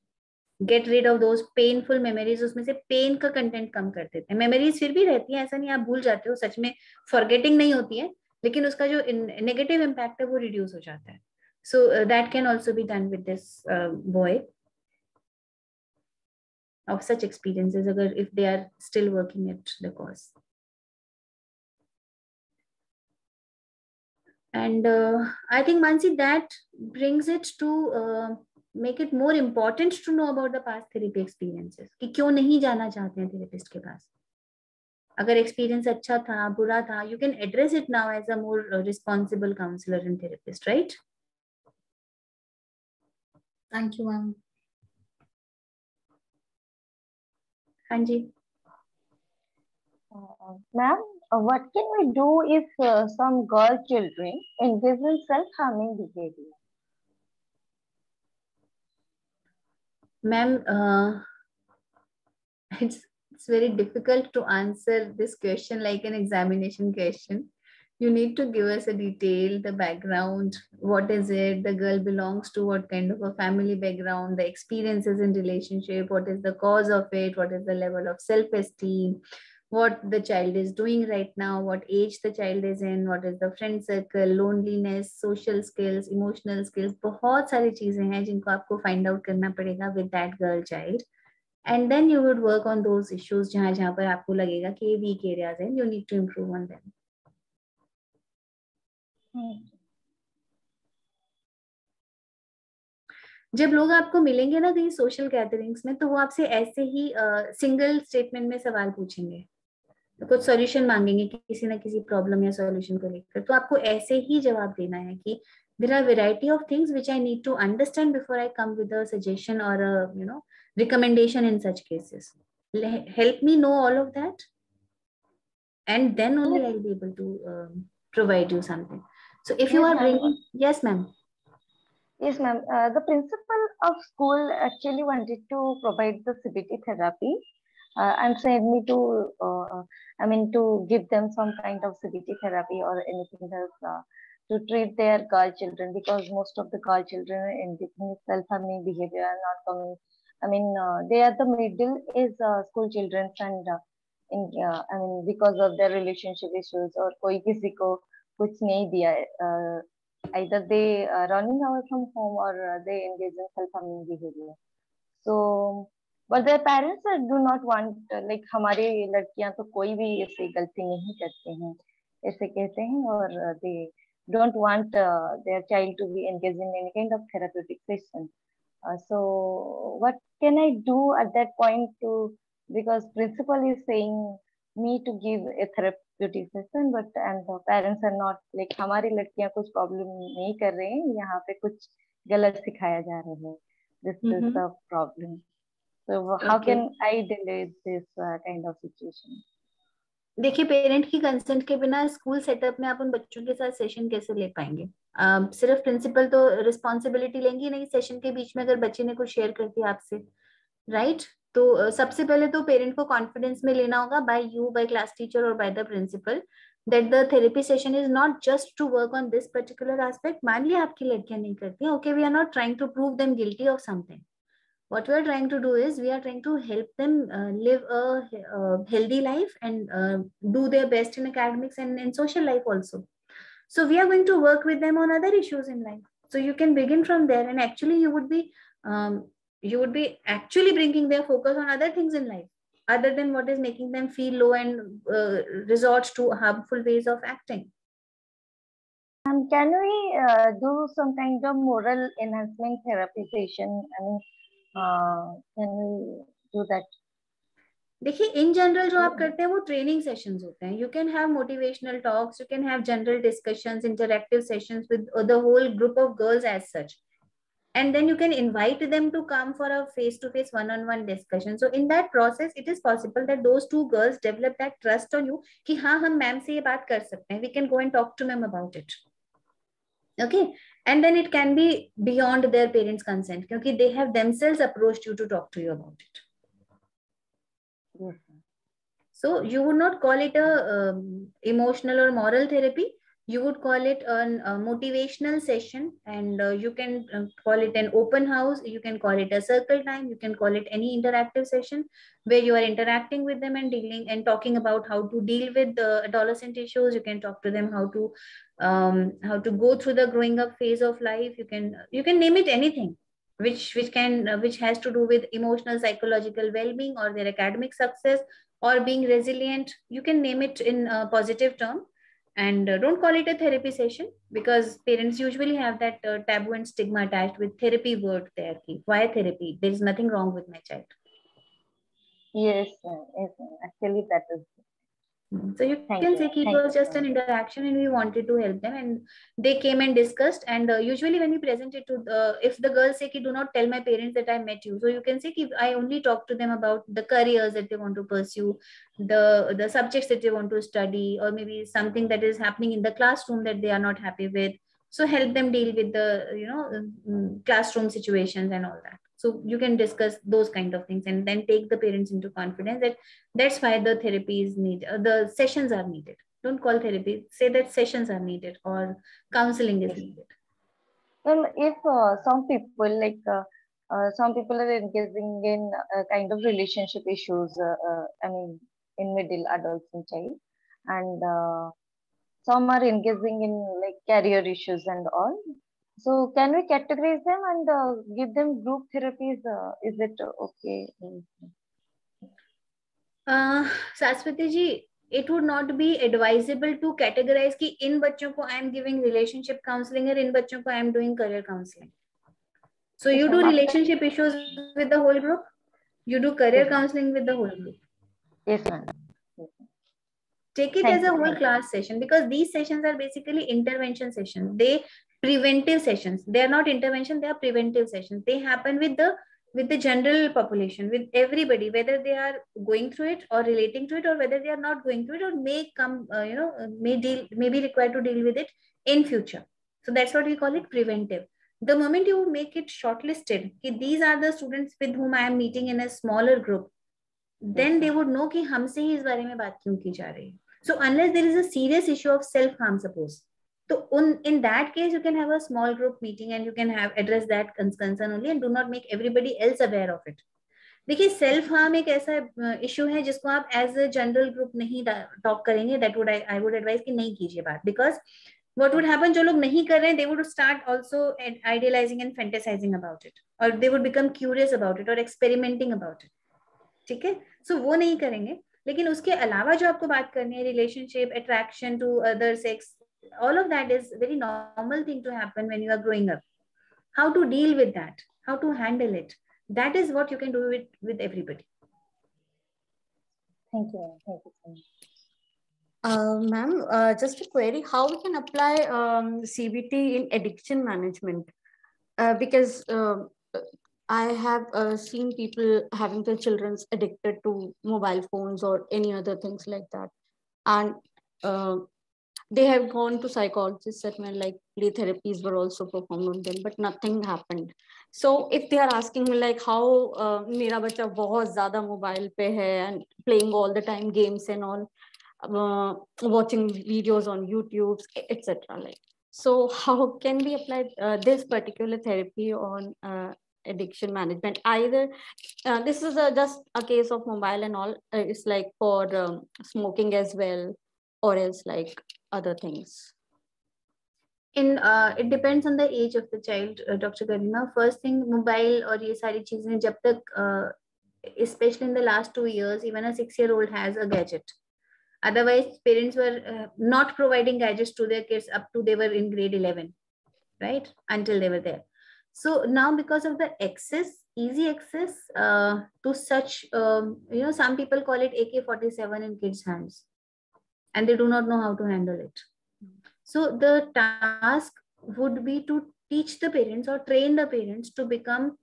Get rid of those painful memories. उसमें से pain का content कम कर देते हैं. Memories फिर भी रहती हैं, ऐसा नहीं आप भूल जाते हो, सच में forgetting नहीं होती है, लेकिन उसका जो negative impact है वो reduce हो जाता है. So that can also be done with this boy of such experiences, if they are still working at the cause. And I think, Mansi, that brings it to make it more important to know about the past therapy experiences. कि क्यों नहीं जाना चाहते हैं therapist के पास? अगर experience अच्छा था, बुरा था, you can address it now as a more responsible counselor and therapist, right? Thank you, ma'am. Anji. Ma'am, what can we do if some girl children engage in self-harming behavior? Ma'am, it's very difficult to answer this question like an examination question. You need to give us a detail, the background, what is it, the girl belongs to what kind of a family background, the experiences in relationship, what is the cause of it, what is the level of self-esteem, what the child is doing right now, what age the child is in, what is the friend circle, loneliness, social skills, emotional skills. बहुत सारी चीजें हैं जिनको आपको find out करना पड़ेगा with that girl child. And then you would work on those issues जहाँ पर आपको लगेगा कि ये weak areas हैं, you need to improve on them. जब लोग आपको मिलेंगे ना कहीं सोशल गैदरिंग्स में, तो वो आपसे ऐसे ही सिंगल स्टेटमेंट में सवाल पूछेंगे, तो कुछ सॉल्यूशन मांगेंगे कि किसी ना किसी प्रॉब्लम या सॉल्यूशन को लेकर, तो आपको ऐसे ही जवाब देना है कि there are variety of things which I need to understand before I come with a suggestion or a recommendation in such cases. help me know all of that, and then only I'll be able to provide you something. So if you Yes, are ma'am. bringing, yes, ma'am. Yes, ma'am. The principal of school actually wanted to provide the CBT therapy and send me to, to give them some kind of CBT therapy or anything else to treat their girl children, because most of the girl children engaging in self-harming behavior are not coming. They are the middle is school children, and because of their relationship issues or कोई किसी को कुछ नहीं दिया है, either they running away from home or they engage in self-harming behavior. So, but their parents do not want like हमारी लड़कियां तो कोई भी ऐसी गलती नहीं करते हैं, ऐसे कहते हैं, और they don't want their child to be engaged in any kind of therapeutic session. So, what can I do at that point because principal is saying me to give a therapeutic session, but and the parents are not like हमारी लड़कियां कुछ problem नहीं कर रहे हैं, यहाँ पे कुछ गलत सिखाया जा रहा है. This is the problem. So how can I deal with this kind of situation? देखिए, पेरेंट की कंसेंट के बिना स्कूल सेटअप में आप उन बच्चों के साथ सेशन कैसे ले पाएंगे? सिर्फ प्रिंसिपल तो रिस्पॉन्सिबिलिटी लेंगी नहीं सेशन के बीच में अगर बच्चे ने कुछ शेयर कर दिया आपसे, राइट? तो सबसे पहले तो पेरेंट को कॉन्फिडेंस में लेना होगा by you, by class teacher और by the principal, that the therapy session is not just to work on this particular aspect. मान लिया आपकी लड़कियां नहीं करती, okay, we are not trying to prove them guilty of something. What we are trying to do is we are trying to help them live a healthy life and do their best in academics and in social life also. So we are going to work with them on other issues in life. So you can begin from there, and actually you would be actually bringing their focus on other things in life other than what is making them feel low and resort to harmful ways of acting. Can we do some kind of moral enhancement therapy session? Can we do that? देखिए, in general जो आप करते हैं वो training sessions होते हैं. You can have motivational talks, you can have general discussions, interactive sessions with the whole group of girls as such, and then you can invite them to come for a face-to-face one-on-one discussion. So in that process it is possible that those two girls develop that trust on you कि हाँ, हम ma'am से ये बात कर सकते हैं, we can go and talk to them about it. Okay, and then it can be beyond their parents' consent क्योंकि they have themselves approached you to talk to you about it. Yes. So you would not call it a emotional or moral therapy. You would call it a motivational session, and you can call it an open house. You can call it a circle time. You can call it any interactive session where you are interacting with them and dealing and talking about how to deal with the adolescent issues. You can talk to them how to go through the growing up phase of life. You can name it anything which has to do with emotional, psychological well-being or their academic success or being resilient. You can name it in a positive term. And don't call it a therapy session because parents usually have that taboo and stigma attached with therapy word there. Why therapy? There is nothing wrong with my child. Yes, actually that is. So you can say it was just an interaction and we wanted to help them, and they came and discussed. And usually when we present it to if the girls say do not tell my parents that I met you, so you can say I only talk to them about the careers that they want to pursue, the subjects that they want to study, or maybe something that is happening in the classroom that they are not happy with. So help them deal with the classroom situations and all that. So you can discuss those kind of things and then take the parents into confidence that that's why the therapy is needed, the sessions are needed. Don't call therapy, say that sessions are needed or counseling is needed. Well, if some people some people are engaging in kind of relationship issues, in middle adolescent child, and some are engaging in like career issues and all. So can we categorize them and give them group therapies? Is it okay? Saswati ji, it would not be advisable to categorize कि इन बच्चों को I am giving relationship counseling और इन बच्चों को I am doing career counseling. So you do relationship issues with the whole group. You do career counseling with the whole group. Yes, ma'am. Take it as a whole class session because these sessions are basically intervention sessions. They preventive sessions. They are not intervention. They are preventive sessions. They happen with the with the general population, with everybody, whether they are going through it or relating to it, or whether they are not going through it or may come, may be required to deal with it in future. So that's what we call it preventive. The moment you make it shortlisted, these are the students with whom I am meeting in a smaller group, then they would know कि हमसे ही इस बारे में बात क्यों की जा रही है. So unless there is a serious issue of self harm, suppose, so in that case you can have a small group meeting and you can have address that concern only and do not make everybody else aware of it. देखिए self harm एक ऐसा issue है जिसको आप as a general group नहीं talk करेंगे. That would I would advise कि नहीं कीजिए बात, बिकॉज what would happen, जो लोग नहीं कर रहे हैं, they would start also idealizing and fantasizing about it, or they would become curious about it or experimenting about it. ठीक है, सो वो नहीं करेंगे. लेकिन उसके अलावा जो आपको बात करनी है, relationship, attraction to other sex, all of that is very normal thing to happen when you are growing up. How to deal with that, how to handle it, that is what you can do with everybody. Thank you so much. Ma'am, just a query, how we can apply CBT in addiction management? Because I have seen people having their children addicted to mobile phones or any other things like that. And they have gone to psychologists that were like play therapies were also performed on them, but nothing happened. So if they are asking me like how mera bacha bahut zyada mobile pe hai and playing all the time games and all, watching videos on YouTube, etc. Like, so how can we apply this particular therapy on addiction management? Either this is just a case of mobile and all, it's like for smoking as well, or else like other things. It depends on the age of the child, Dr. Garima. First thing, mobile और ये सारी चीजें जब तक especially in the last 2 years, even a 6-year-old has a gadget. Otherwise, parents were not providing gadgets to their kids up to they were in grade 11, right? Until they were there. So now, because of the access, easy access to such, some people call it AK-47 in kids' hands, and they do not know how to handle it. So the task would be to teach the parents or train the parents to become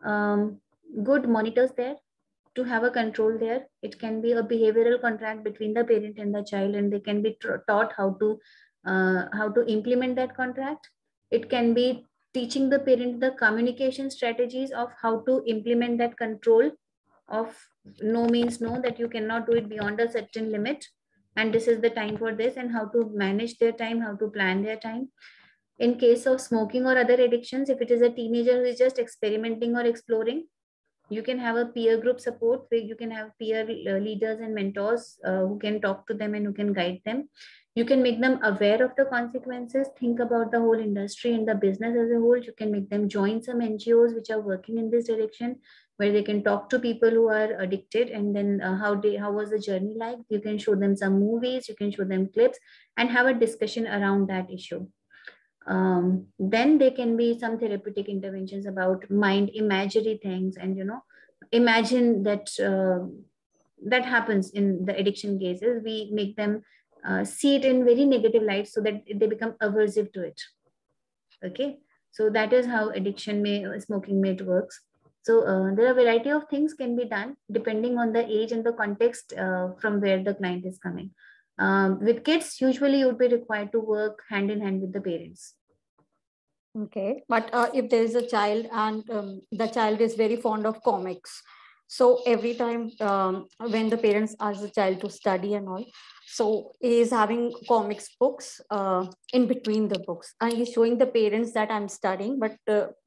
good monitors there, to have a control there. It can be a behavioral contract between the parent and the child, and they can be taught how to implement that contract. It can be teaching the parent the communication strategies of how to implement that control of no means no, that you cannot do it beyond a certain limit, and this is the time for this, and how to manage their time, how to plan their time. In case of smoking or other addictions, if it is a teenager who is just experimenting or exploring, you can have a peer group support where you can have peer leaders and mentors who can talk to them and who can guide them. You can make them aware of the consequences, think about the whole industry and the business as a whole. You can make them join some NGOs which are working in this direction, where they can talk to people who are addicted, and then how was the journey like. You can show them some movies, you can show them clips, and have a discussion around that issue. Then there can be some therapeutic interventions about mind imagery things, and imagine that that happens in the addiction cases. We make them see it in very negative light so that they become aversive to it. Okay, so that is how smoking may works. So there are a variety of things can be done depending on the age and the context from where the client is coming. With kids, usually you would be required to work hand in hand with the parents. Okay, but if there is a child and the child is very fond of comics, so every time when the parents ask the child to study and all, so he is having comics books in between the books, and he's showing the parents that I'm studying, but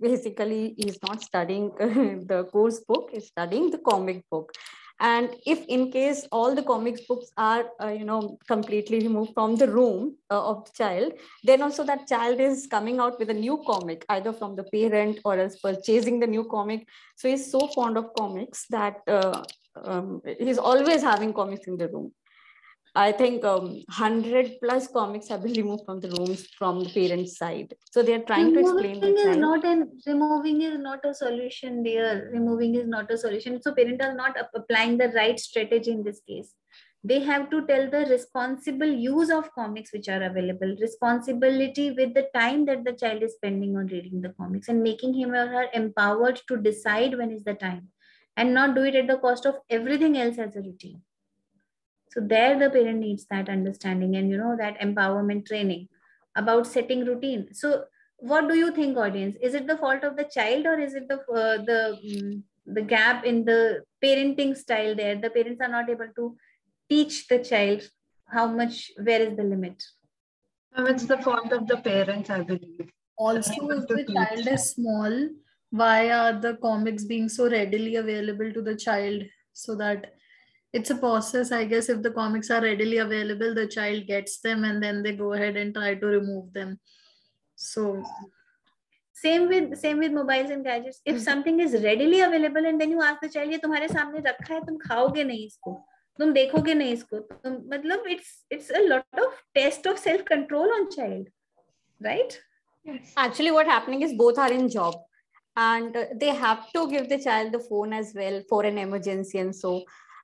basically he's not studying the course book, he's studying the comic book. And if in case all the comics books are, completely removed from the room of the child, then also that child is coming out with a new comic, either from the parent or else purchasing the new comic. So he's so fond of comics that he's always having comics in the room. I think 100+ comics have been removed from the rooms from the parents' side. So they're trying to explain the child. Removing is not a solution, dear. Removing is not a solution. So parents are not applying the right strategy in this case. They have to tell the responsible use of comics which are available, responsibility with the time that the child is spending on reading the comics, and making him or her empowered to decide when is the time, and not do it at the cost of everything else as a routine. So there the parent needs that understanding and, that empowerment training about setting routine. So what do you think, audience? Is it the fault of the child, or is it the gap in the parenting style there? The parents are not able to teach the child where is the limit? It's the fault of the parents, I believe. Also, if the child is small, why are the comics being so readily available to the child? So that it's a process, I guess. If the comics are readily available, the child gets them and then they go ahead and try to remove them. So same with mobiles and gadgets. If something is readily available and then you ask the child, ये तुम्हारे सामने रखा है, तुम खाओगे नहीं इसको, तुम देखोगे नहीं इसको, मतलब it's a lot of test of self control on child, right? Yes. Actually, what happening is both are in job, and they have to give the child the phone as well for an emergency and so.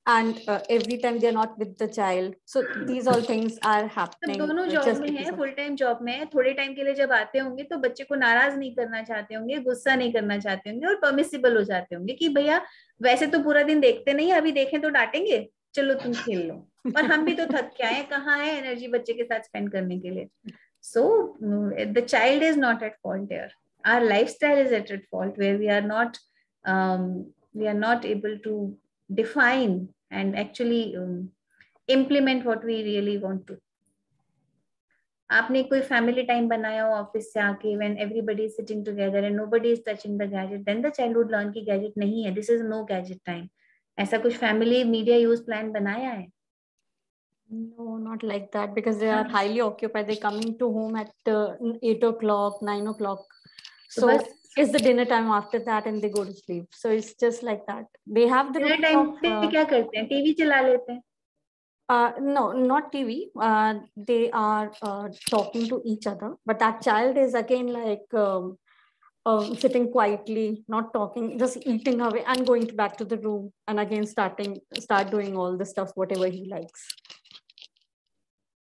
And every time they're not with the child, so these all things are happening. दोनों job में है, full time job में है, थोड़े time के लिए जब आते होंगे तो बच्चे को नाराज नहीं करना चाहते होंगे, गुस्सा नहीं करना चाहते होंगे, और परमिसिबल हो जाते होंगे कि भैया वैसे तो पूरा दिन देखते नहीं, अभी देखें तो डांटेंगे, चलो तुम खेल लो, और हम भी तो थक के आए, कहाँ है एनर्जी बच्चे के साथ स्पेंड करने के लिए. So the child is not at fault there. Our lifestyle is at fault, where we are not able to define and actually implement what we really want to. आपने कोई family time बनाया हो office से आके, when everybody is sitting together and nobody is touching the gadget, then the child would learn कि gadget नहीं है, this is no gadget time. ऐसा कुछ family media use plan बनाया है? No, not like that, because they are highly occupied. They're coming to home at 8 o'clock, 9 o'clock. So it's the dinner time after that, and they go to sleep. So it's just like that. They have the dinner time पे क्या करते हैं? TV चला लेते हैं? No, not TV. They are talking to each other, but that child is again like sitting quietly, not talking, just eating away and going back to the room, and again start doing all the stuff whatever he likes.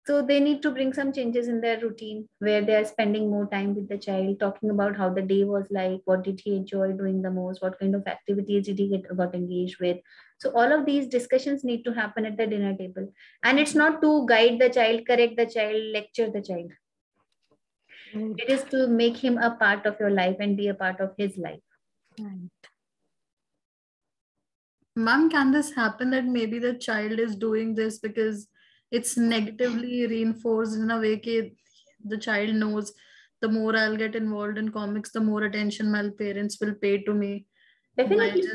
So they need to bring some changes in their routine, where they are spending more time with the child, talking about how the day was like, what did he enjoy doing the most, what kind of activities did he got engaged with. So all of these discussions need to happen at the dinner table. And it's not to guide the child, correct the child, lecture the child. It is to make him a part of your life and be a part of his life. Right. Ma'am, can this happen that maybe the child is doing this because it's negatively reinforced in a way that the child knows the more I'll get involved in comics, the more attention my parents will pay to me? Definitely.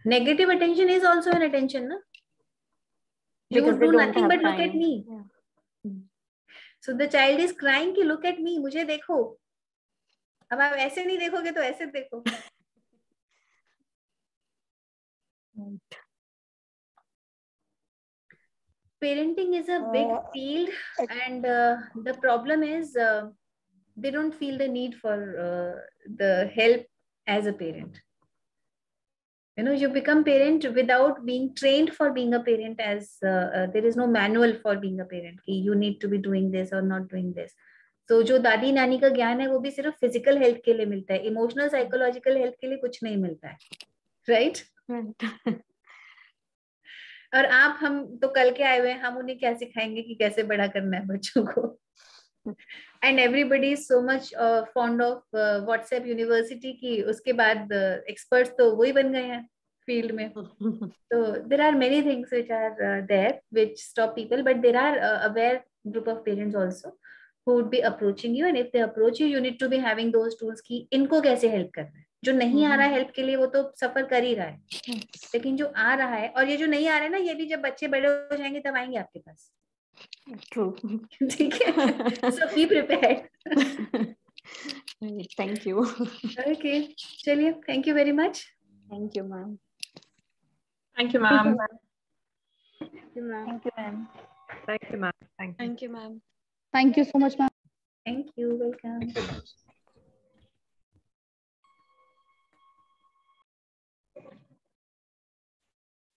Negative attention is also an attention, no? You would do nothing but look at me. Yeah. So the child is crying कि look at me, मुझे देखो. अब आप ऐसे नहीं देखोगे तो ऐसे देखो. Parenting is a big field, and the problem is they don't feel the need for the help as a parent. You know, you become parent without being trained for being a parent, as there is no manual for being a parent. You need to be doing this or not doing this. So जो दादी नानी का ज्ञान है वो भी सिर्फ physical health के लिए मिलता है, emotional psychological health के लिए कुछ नहीं मिलता है, right? और हम तो कल के आए हुए हैं, हम उन्हें क्या सिखाएंगे कि कैसे बड़ा करना है बच्चों को. And everybody is so much fond of WhatsApp University की उसके बाद experts तो वही बन गए हैं field में. So there are many things which are there which stop people, but there are aware group of parents also who would be approaching you, and if they approach you, you need to be having those tools कि इनको कैसे help करना है. जो नहीं आ रहा है help के लिए वो तो सफर कर ही रहा है, लेकिन जो आ रहा है, और ये जो नहीं आ रहा है ना, ये भी जब बच्चे बड़े हो जाएंगे तब आएंगे आपके पास. True. ठीक है. So be prepared. Thank you. Okay. चलिए. Thank you very much. Thank you, ma'am. Thank you, ma'am. Thank you, ma'am. Thank you, ma'am. Thank you, ma'am. Thank you, ma'am. Thank you so much, ma'am. Thank you. Welcome.